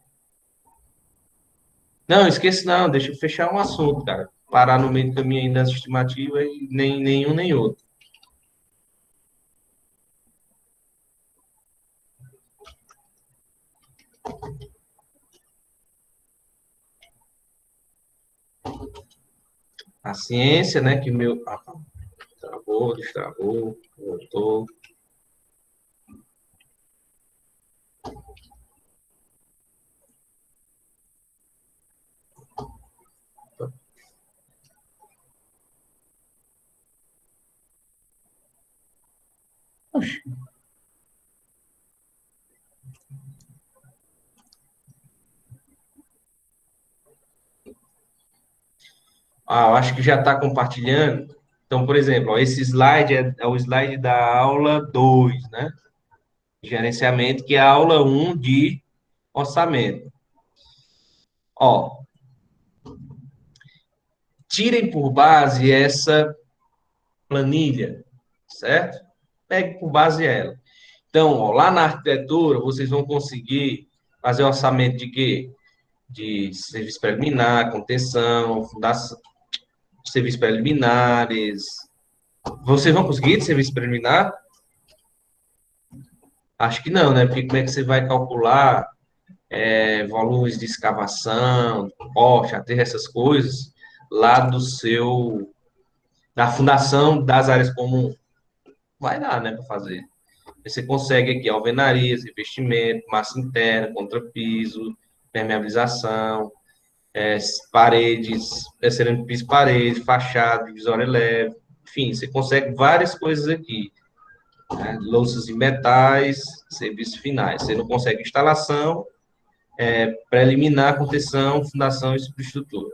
Não, esqueci não, deixa eu fechar um assunto, cara. Parar no meio do caminho ainda das estimativas e nem nenhum nem outro. A ciência, né, que meu... travou, destravou, voltou. Oxi. Eu acho que já está compartilhando. Então, por exemplo, ó, esse slide é o slide da aula 2, né? Gerenciamento, que é a aula 1 de orçamento. Ó, tirem por base essa planilha, certo? Pegue por base ela. Então, ó, lá na arquitetura, vocês vão conseguir fazer orçamento de quê? De serviço preliminar, contenção, fundação, serviços preliminares. Vocês vão conseguir de serviço preliminar? Acho que não, né? Porque como é que você vai calcular volumes de escavação, porte, aterro, essas coisas, lá da fundação das áreas comuns? Vai dar, né, para fazer. Você consegue aqui alvenarias, revestimento, massa interna, contrapiso, permeabilização, paredes, cerâmica piso parede, fachada, divisória leve, enfim, você consegue várias coisas aqui, né? Louças e metais, serviços finais. Você não consegue instalação, preliminar, contenção, fundação e superestrutura,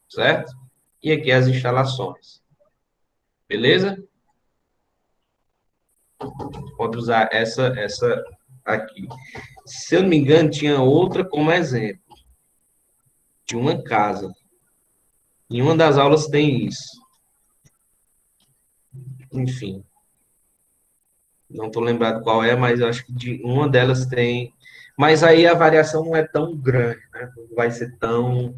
certo? E aqui as instalações. Beleza? Pode usar essa aqui. Se eu não me engano, tinha outra como exemplo. De uma casa. Em uma das aulas tem isso. Enfim. Não estou lembrado qual é, mas eu acho que de uma delas tem. Mas aí a variação não é tão grande, né? Não vai ser tão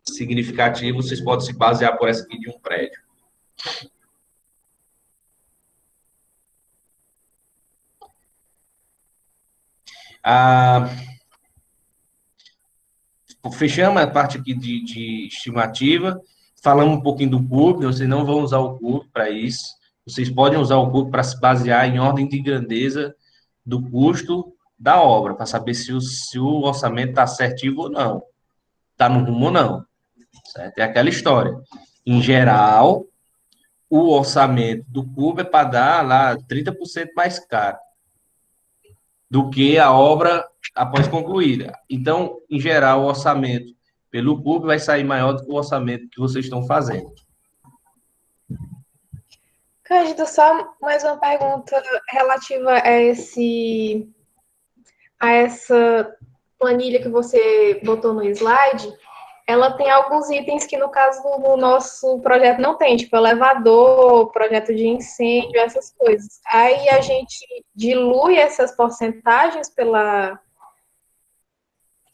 significativa. Vocês podem se basear por essa aqui de um prédio. Fechamos a parte aqui de estimativa. Falamos um pouquinho do CURB. Vocês não vão usar o CURB para isso. Vocês podem usar o CURB para se basear em ordem de grandeza do custo da obra, para saber se o orçamento está certinho ou não. Está no rumo ou não. Certo? É aquela história. Em geral, o orçamento do CURB é para dar lá 30% mais caro do que a obra após concluída. Então, em geral, o orçamento pelo CURB vai sair maior do que o orçamento que vocês estão fazendo. Cândido, só mais uma pergunta relativa a essa planilha que você botou no slide. Ela tem alguns itens que, no caso do nosso projeto, não tem, tipo elevador, projeto de incêndio, essas coisas. Aí a gente dilui essas porcentagens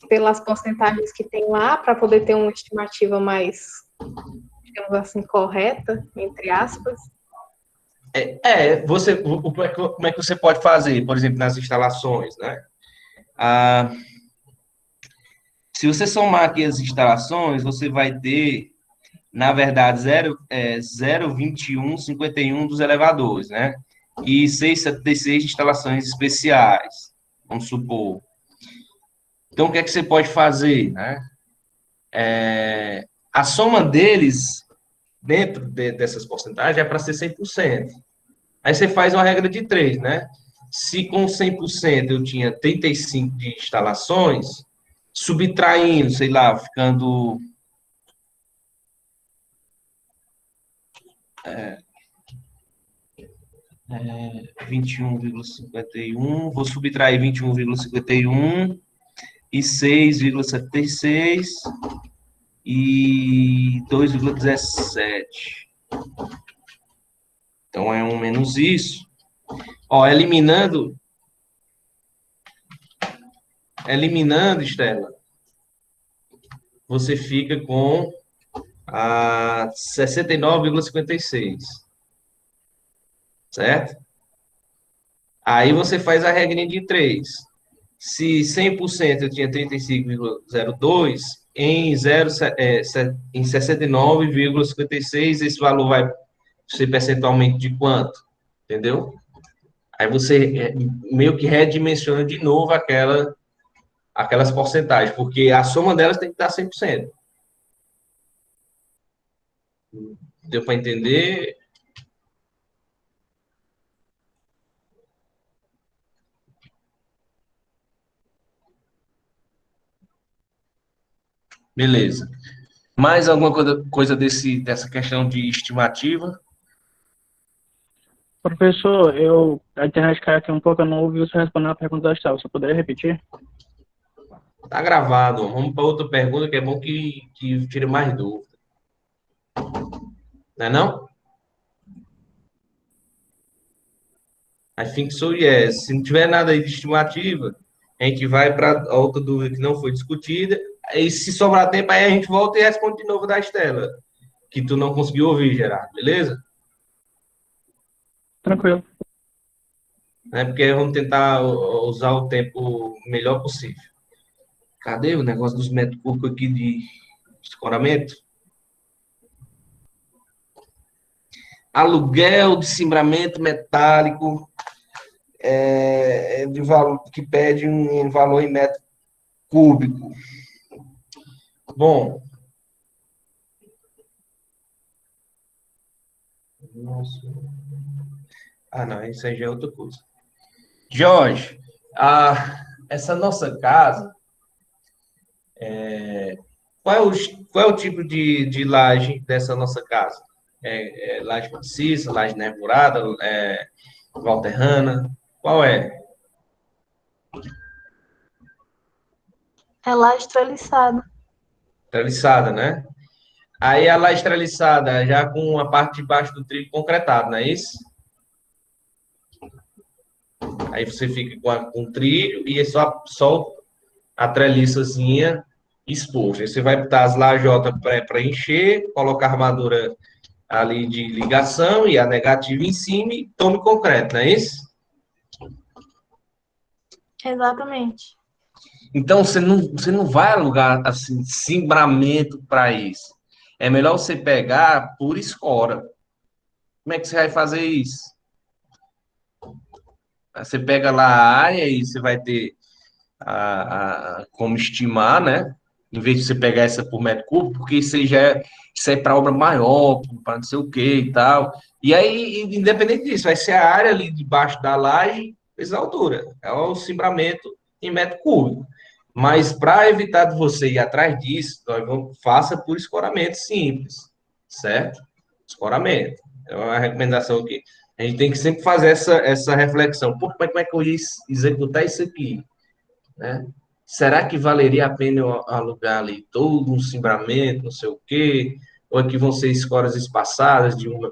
pelas porcentagens que tem lá, para poder ter uma estimativa mais, digamos assim, correta, entre aspas? Como é que você pode fazer, por exemplo, nas instalações, né? Se você somar aqui as instalações, você vai ter, na verdade, 0,2151 dos elevadores, né? E 676 instalações especiais, vamos supor. Então, o que é que você pode fazer, né? A soma deles, dentro dessas porcentagens, é para ser 100%. Aí você faz uma regra de 3, né? Se com 100% eu tinha 35 de instalações, subtraindo, sei lá, ficando 21,51, vou subtrair 21,51 e 6,76 e 2,17. Então, é um menos isso. Ó, eliminando, Estela, você fica com a 69,56. Certo? Aí você faz a regrinha de 3. Se 100% eu tinha 35,02, em 69,56, esse valor vai ser percentualmente de quanto? Entendeu? Aí você meio que redimensiona de novo aquelas porcentagens, porque a soma delas tem que estar 100%. Deu para entender? Beleza. Mais alguma coisa dessa questão de estimativa? Professor, a internet caiu aqui um pouco, eu não ouvi você responder a pergunta da Estela. Você poderia repetir? Tá gravado. Vamos para outra pergunta que é bom que tire mais dúvida. Não é não? I think so, yes. Se não tiver nada aí de estimativa, a gente vai para a outra dúvida que não foi discutida. E se sobrar tempo, aí a gente volta e responde de novo da Estela, que tu não conseguiu ouvir, Gerardo, beleza? Tranquilo. Porque vamos tentar usar o tempo melhor possível. Cadê o negócio dos metros cúbicos aqui de escoramento? Aluguel de cimbramento metálico de valor, que pede um valor em metro cúbico. Bom. Não, isso aí já é outra coisa. Jorge, essa nossa casa, qual é o tipo de laje dessa nossa casa? Laje maciça, laje nervurada, valterrana? Qual é? É laje treliçada. Treliçada, né? Aí a laje treliçada já com a parte de baixo do trilho concretado, não é isso? Aí você fica com o trilho e é só a treliçazinha exposta. Aí você vai botar as lajotas para encher, colocar a armadura ali de ligação e a negativa em cima e tome concreto, não é isso? Exatamente. Então, você não vai alugar, assim, cimbramento para isso. É melhor você pegar por escora. Como é que você vai fazer isso? Você pega lá a área e você vai ter como estimar, né? Em vez de você pegar essa por metro cúbico, porque isso é para obra maior, para não sei o que e tal. E aí, independente disso, vai ser a área ali debaixo da laje, essa altura. É o cimbramento em metro cúbico. Mas para evitar de você ir atrás disso, faça por escoramento simples, certo? Escoramento. É uma recomendação aqui. A gente tem que sempre fazer essa reflexão. Pô, como é que eu ia executar isso aqui? Né? Será que valeria a pena eu alugar ali todo um cimbramento, não sei o quê? Ou é que vão ser escoras espaçadas de 1,5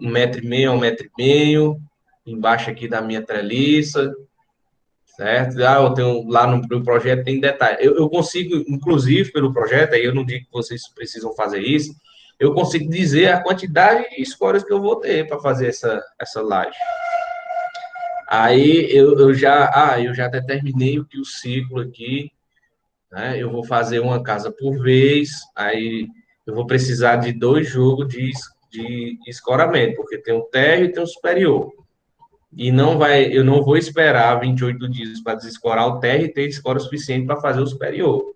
metro a 1,5 metro, embaixo aqui da minha treliça? certo? Ah, eu tenho lá no meu projeto tem detalhe. Eu consigo, inclusive pelo projeto, aí eu não digo que vocês precisam fazer isso, eu consigo dizer a quantidade de scores que eu vou ter para fazer essa laje. Aí eu já determinei o que o ciclo aqui, né? Eu vou fazer uma casa por vez, aí eu vou precisar de 2 jogos de escoramento, porque tem o térreo e tem o superior. E eu não vou esperar 28 dias para desescorar o térreo e ter escora suficiente para fazer o superior.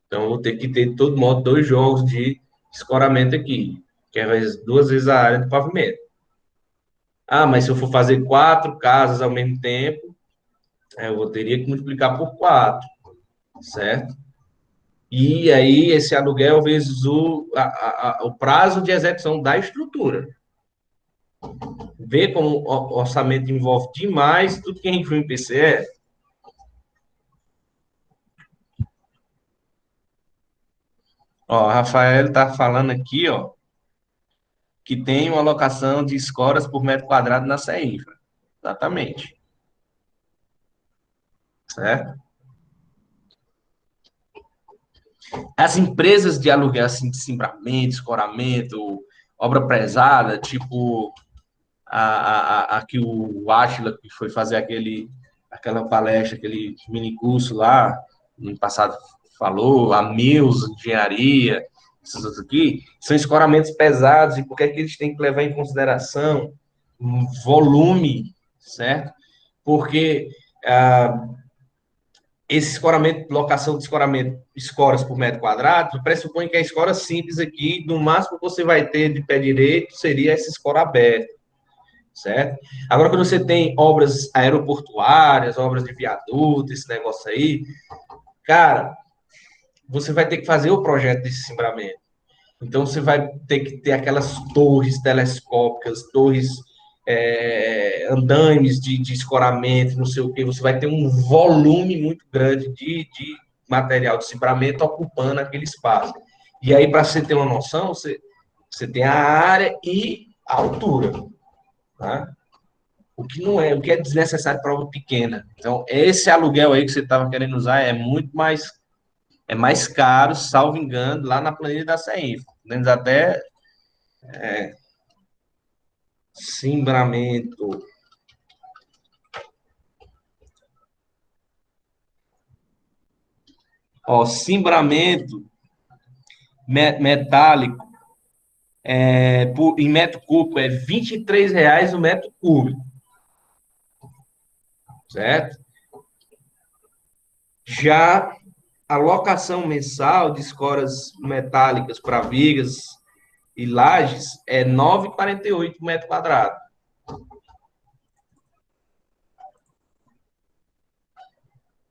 Então, eu vou ter que ter, de todo modo, 2 jogos de escoramento aqui, que é 2 vezes a área do pavimento. Ah, mas se eu for fazer 4 casas ao mesmo tempo, teria que multiplicar por 4, certo? E aí, esse aluguel vezes o prazo de execução da estrutura. Vê como o orçamento envolve demais tudo que a gente viu em PCE. Ó, a Rafael está falando aqui, ó, que tem uma alocação de escoras por metro quadrado na CEINFRA. Exatamente. Certo? As empresas de aluguel, assim, de cimbramento, escoramento, obra prezada, tipo a que o Átila que foi fazer aquela palestra, aquele mini curso lá, no passado falou, a Mills, Engenharia, essas outras aqui, são escoramentos pesados, e por que é que eles têm que levar em consideração um volume, certo? Porque esse escoramento, locação de escoramento, escoras por metro quadrado, pressupõe que a escora simples aqui, no máximo que você vai ter de pé direito, seria essa escora aberta, certo? Agora, quando você tem obras aeroportuárias, obras de viaduto, esse negócio aí, cara, você vai ter que fazer o projeto desse cimbramento. Então, você vai ter que ter aquelas torres telescópicas, torres andaimes de escoramento, não sei o quê. Você vai ter um volume muito grande de material de cimbramento ocupando aquele espaço. E aí, para você ter uma noção, você tem a área e a altura, tá? O que é desnecessário para obra pequena. Então, esse aluguel aí que você estava querendo usar é mais caro, salvo engano, lá na planilha da CEINFRA. Menos até cimbramento. Ó, cimbramento metálico em metro cúbico é R$ 23 o metro cúbico, certo? Já a locação mensal de escoras metálicas para vigas e lajes é R$ 9,48 metro quadrado.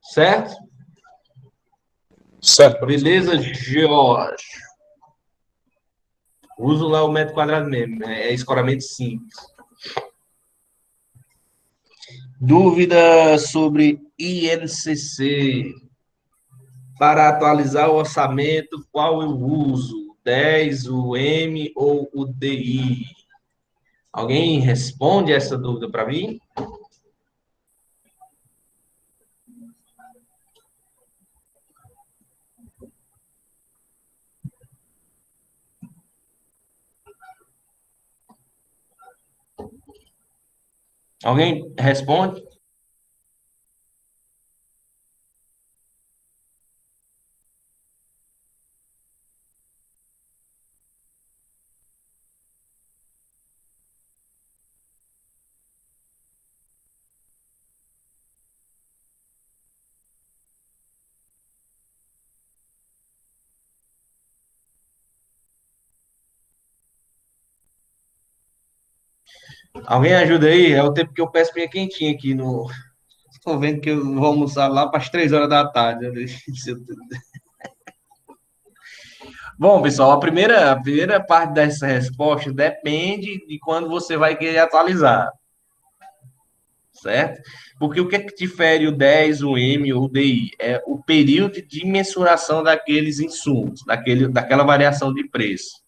Certo? Certo. Beleza, Jorge? Uso lá o metro quadrado mesmo, é escoramento simples. Dúvida sobre INCC. Para atualizar o orçamento, qual eu uso? 10, o M ou o DI? Alguém responde essa dúvida para mim? Alguém responde? Alguém ajuda aí? É o tempo que eu peço minha quentinha aqui no. Estou vendo que eu vou almoçar lá para as 3 horas da tarde. Bom, pessoal, a primeira parte dessa resposta depende de quando você vai querer atualizar, certo? Porque o que é que difere o 10, o M ou o DI? É o período de mensuração daqueles insumos, daquela variação de preço.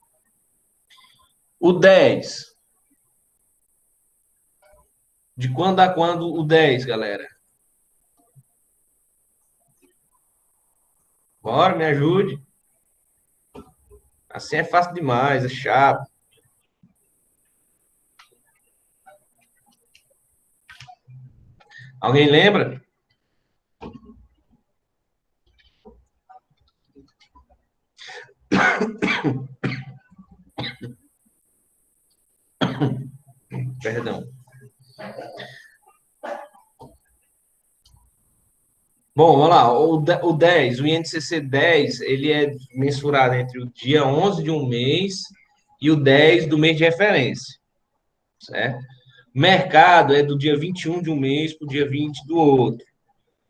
O 10 De quando a quando o 10, galera? Bora, me ajude. Assim é fácil demais, é chato. Alguém lembra? Perdão. Bom, vamos lá. O 10, o INCC 10, ele é mensurado entre o dia 11 de um mês e o 10 do mês de referência, certo? Mercado é do dia 21 de um mês para o dia 20 do outro.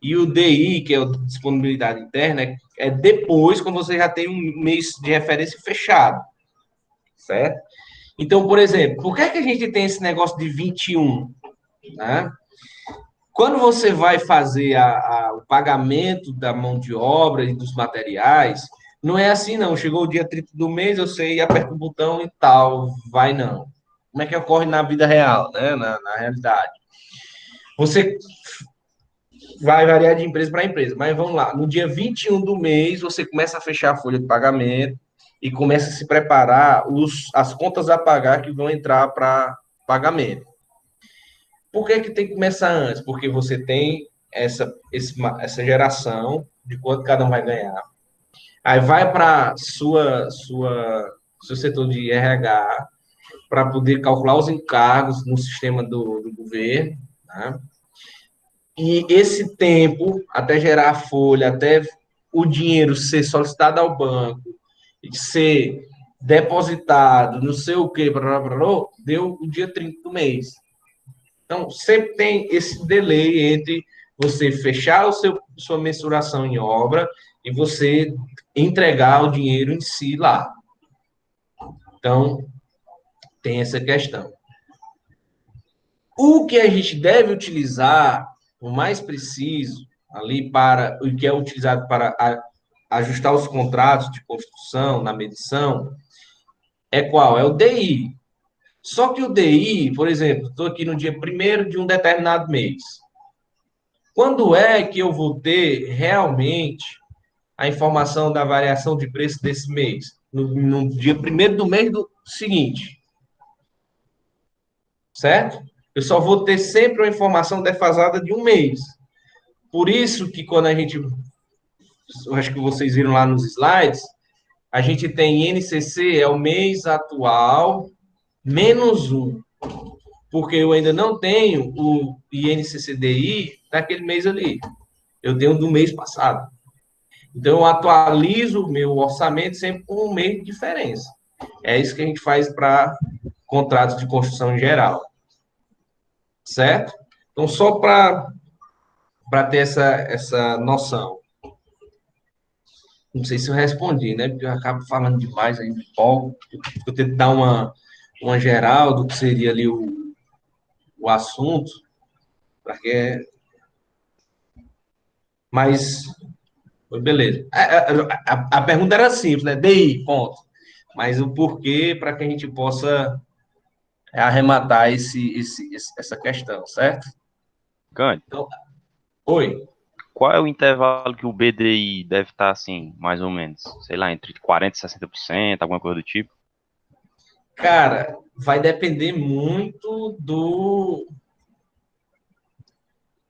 E o DI, que é a disponibilidade interna, é depois, quando você já tem um mês de referência fechado, certo? Então, por exemplo, por que é que a gente tem esse negócio de 21, né? Quando você vai fazer o pagamento da mão de obra e dos materiais, não é assim, não. Chegou o dia 30 do mês, eu sei, aperto o botão e tal. Vai, não. Como é que ocorre na vida real, né? Na realidade. Você vai variar de empresa para empresa, mas vamos lá. No dia 21 do mês, você começa a fechar a folha de pagamento e começa a se preparar as contas a pagar que vão entrar para pagamento. Por que que tem que começar antes? Porque você tem essa geração de quanto cada um vai ganhar. Aí vai para seu setor de RH para poder calcular os encargos no sistema do governo, né? E esse tempo, até gerar a folha, até o dinheiro ser solicitado ao banco, ser depositado, não sei o quê, deu o dia 30 do mês. Então, sempre tem esse delay entre você fechar sua mensuração em obra e você entregar o dinheiro em si lá. Então, tem essa questão. O que a gente deve utilizar, o mais preciso, ali para o que é utilizado para ajustar os contratos de construção na medição, é qual? É o DI. Só que o DI, por exemplo, estou aqui no dia 1º de um determinado mês. Quando é que eu vou ter realmente a informação da variação de preço desse mês? No dia 1º do mês do seguinte, certo? Eu só vou ter sempre uma informação defasada de um mês. Por isso que quando a gente, eu acho que vocês viram lá nos slides, a gente tem INCC, é o mês atual, menos um. Porque eu ainda não tenho o INCC-DI daquele mês ali. Eu tenho do mês passado. Então, eu atualizo o meu orçamento sempre com um mês de diferença. É isso que a gente faz para contratos de construção em geral. Certo? Então, só para ter essa noção. Não sei se eu respondi, né? Porque eu acabo falando demais aí, empolgo. Eu tento dar uma geral do que seria ali o assunto, para que. Mas, beleza. A pergunta era simples, né? DI, ponto. Mas o porquê, para que a gente possa arrematar essa questão, certo? Cândido, Então, oi. qual é o intervalo que o BDI deve estar, assim, mais ou menos? Sei lá, entre 40% e 60%, alguma coisa do tipo? Cara, vai depender muito do,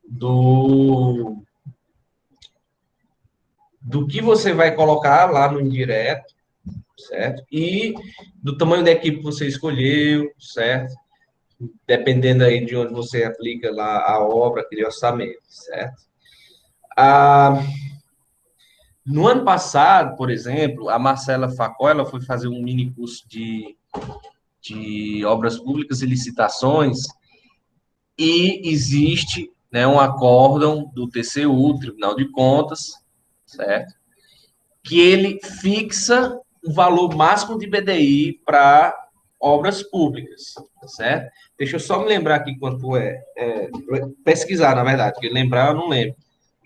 do que você vai colocar lá no indireto, certo? E do tamanho da equipe que você escolheu, certo? Dependendo aí de onde você aplica lá a obra, aquele orçamento, certo? No ano passado, por exemplo, a Marcela Facó, ela foi fazer um mini curso de obras públicas e licitações, e existe, né, um acórdão do TCU, Tribunal de Contas, certo? Que ele fixa o valor máximo de BDI para obras públicas, certo? Deixa eu só me lembrar aqui quanto pesquisar, na verdade, porque lembrar eu não lembro,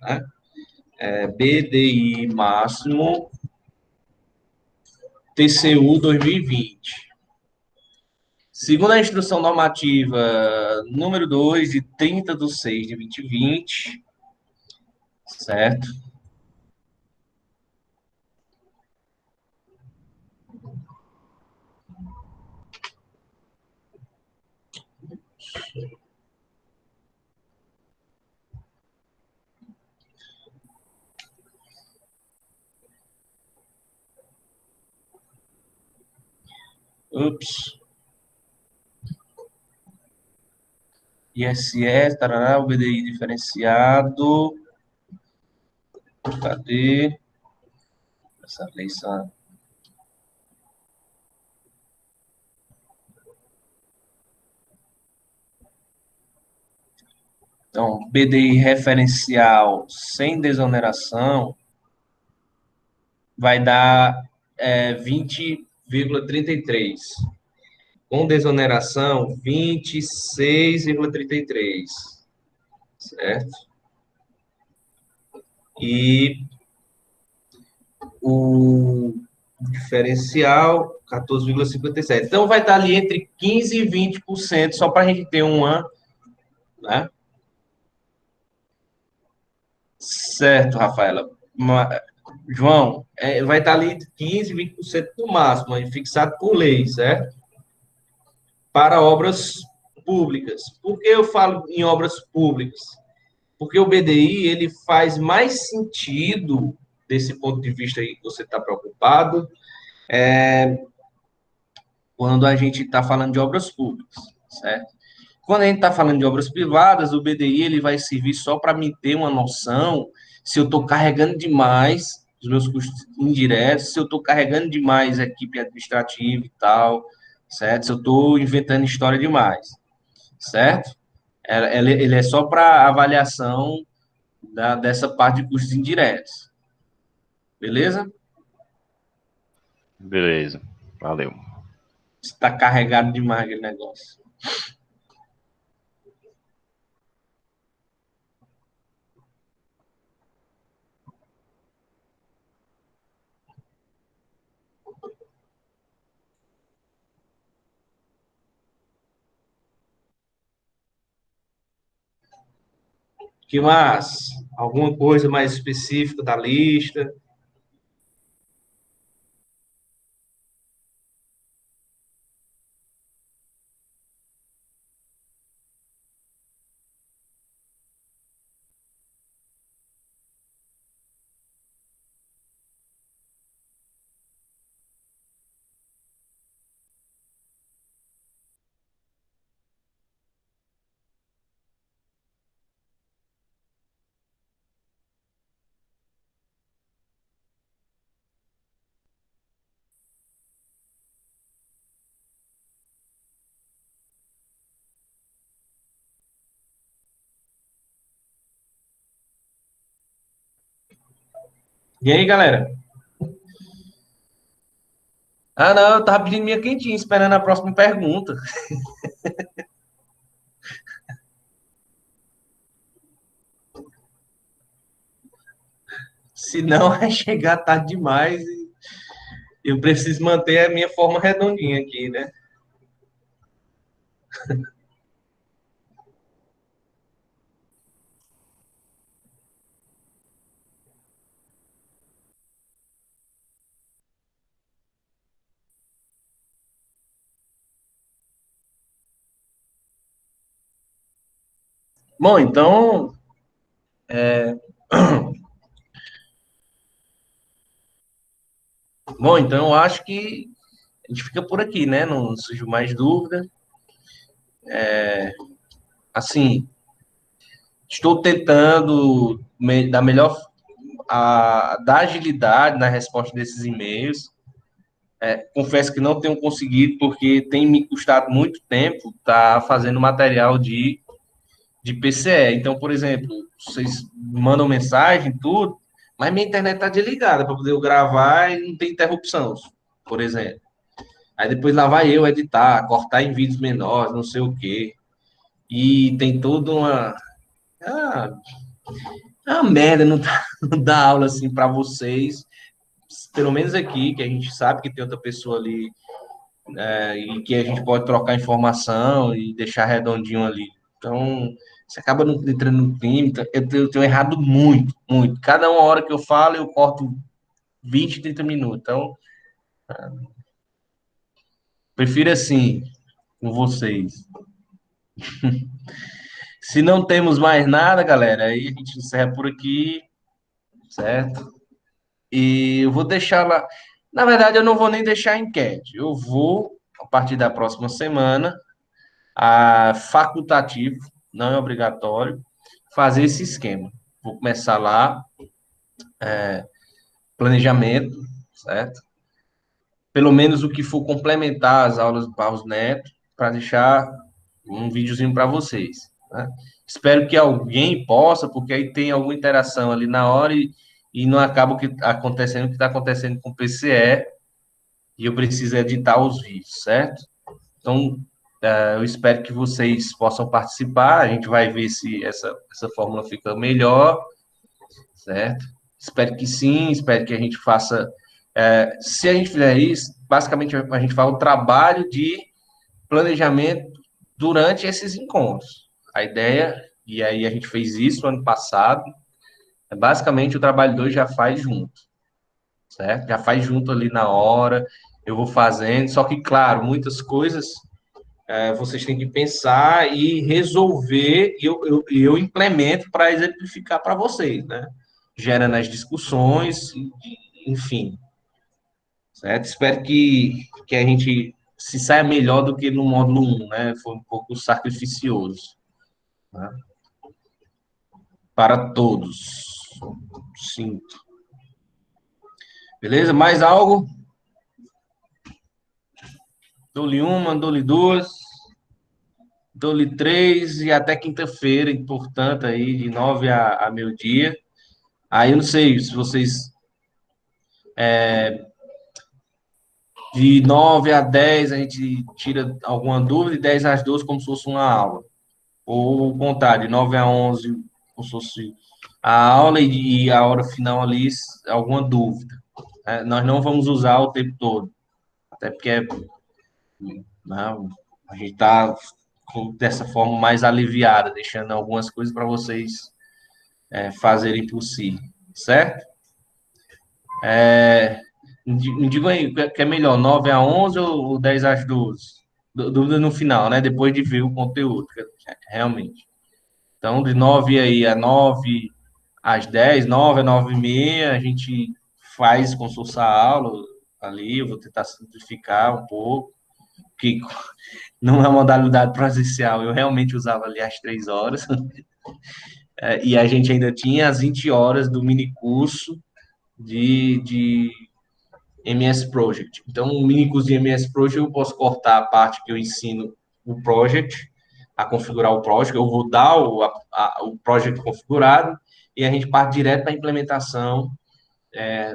né? BDI máximo TCU 2020, Segundo a instrução normativa número 2, de 30/6/2020, certo? Ups. ISS, tarará, o BDI diferenciado. Cadê? Essa lei só... Então, BDI referencial sem desoneração vai dar 20,33. Com desoneração, 26,33. Certo? E o diferencial, 14,57. Então, vai estar ali entre 15% e 20%, só para a gente ter uma... Né? Certo, Rafaela. João, vai estar ali 15%, 20% no máximo, fixado por lei, certo? Para obras públicas. Por que eu falo em obras públicas? Porque o BDI ele faz mais sentido, desse ponto de vista aí que você está preocupado, quando a gente está falando de obras públicas, certo? Quando a gente está falando de obras privadas, o BDI ele vai servir só para me ter uma noção se eu estou carregando demais os meus custos indiretos, se eu estou carregando demais a equipe administrativa e tal, certo? Se eu estou inventando história demais, certo? Ele é só para avaliação dessa parte de custos indiretos. Beleza? Beleza. Valeu. Está carregado demais aquele negócio. Que mais? Alguma coisa mais específica da lista? E aí, galera? Ah, não, eu tava pedindo minha quentinha, esperando a próxima pergunta. Senão vai chegar tarde demais e eu preciso manter a minha forma redondinha aqui, né? Bom, então, eu acho que a gente fica por aqui, né? Não surgiu mais dúvida. Assim, estou tentando dar melhor, dar agilidade na resposta desses e-mails. Confesso que não tenho conseguido, porque tem me custado muito tempo estar fazendo material de PCE. Então, por exemplo, vocês mandam mensagem, tudo, mas minha internet está desligada para poder eu gravar e não tem interrupção, por exemplo. Aí depois lá vai eu editar, cortar em vídeos menores, não sei o quê. E tem toda ah, uma merda não não dá aula assim para vocês, pelo menos aqui, que a gente sabe que tem outra pessoa ali e que a gente pode trocar informação e deixar redondinho ali. Então, você acaba não entrando no clima. Então, eu tenho errado muito, muito. Cada uma hora que eu falo, eu corto 20, 30 minutos. Então, prefiro assim, com vocês. Se não temos mais nada, galera, aí a gente encerra por aqui, certo? E eu vou deixar lá. Na verdade, eu não vou nem deixar a enquete. Eu vou, a partir da próxima semana, facultativo, não é obrigatório, fazer esse esquema. Vou começar lá, planejamento, certo? Pelo menos o que for complementar as aulas do Barros Neto, para deixar um videozinho para vocês, né? Espero que alguém possa, porque aí tem alguma interação ali na hora e não acaba acontecendo o que está acontecendo com o PCE e eu preciso editar os vídeos, certo? Então, eu espero que vocês possam participar. A gente vai ver se essa fórmula fica melhor, certo? Espero que sim, espero que a gente faça. Se a gente fizer isso, basicamente a gente faz o trabalho de planejamento durante esses encontros. A ideia, e aí a gente fez isso ano passado, basicamente o trabalho 2 já faz junto, certo? Já faz junto ali na hora, eu vou fazendo, só que, claro, muitas coisas vocês têm que pensar e resolver, e eu implemento para exemplificar para vocês, né? Gera nas discussões, enfim, certo? Espero que a gente se saia melhor do que no módulo 1, né? Foi um pouco sacrificioso, né? Para todos. Sinto. Beleza? Mais algo? Dou-lhe uma, dou-lhe duas, dou-lhe três e até quinta-feira, portanto, aí de 9 a meio-dia. Aí eu não sei se vocês de 9 a 10 a gente tira alguma dúvida, e 10 às 12 como se fosse uma aula. Ou o contrário, de 9 a 11 como se fosse a aula e a hora final ali, alguma dúvida. Nós não vamos usar o tempo todo, até porque não, a gente está dessa forma mais aliviada, deixando algumas coisas para vocês fazerem por si, certo? Me digam aí, que é melhor, 9 a 11 ou 10 às 12? Dúvida no final, né? Depois de ver o conteúdo, realmente. Então, de 9 aí a 9 às 10, 9 a 9 e meia, a gente faz como se fosse a aula ali, eu vou tentar simplificar um pouco, que não é uma modalidade presencial, eu realmente usava ali às 3 horas, e a gente ainda tinha as 20 horas do mini curso de MS Project. Então, o mini curso de MS Project, eu posso cortar a parte que eu ensino o project, a configurar o project, eu vou dar o project configurado e a gente parte direto para a implementação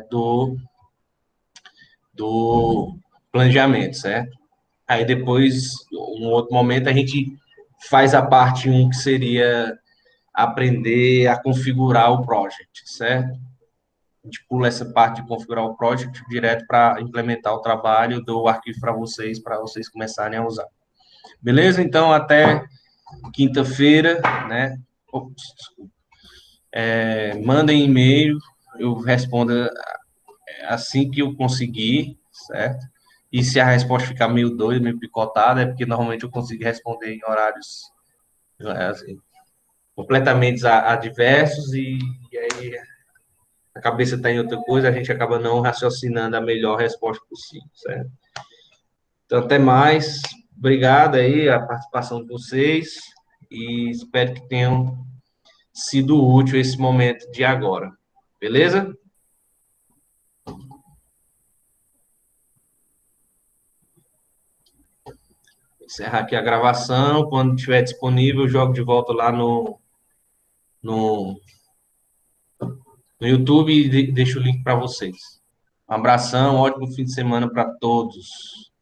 do planejamento, certo? Aí depois, um outro momento, a gente faz a parte 1, que seria aprender a configurar o project, certo? A gente pula essa parte de configurar o project direto para implementar o trabalho, dou o arquivo para vocês começarem a usar. Beleza? Então, até quinta-feira, né? Mandem e-mail, eu respondo assim que eu conseguir, certo? E se a resposta ficar meio doida, meio picotada, é porque normalmente eu consigo responder em horários assim, completamente adversos e aí a cabeça está em outra coisa, a gente acaba não raciocinando a melhor resposta possível, certo? Então, até mais. Obrigado aí a participação de vocês e espero que tenham sido útil esse momento de agora. Beleza? Encerrar aqui a gravação. Quando estiver disponível, eu jogo de volta lá no, no YouTube e deixo o link para vocês. Um abração, ótimo fim de semana para todos.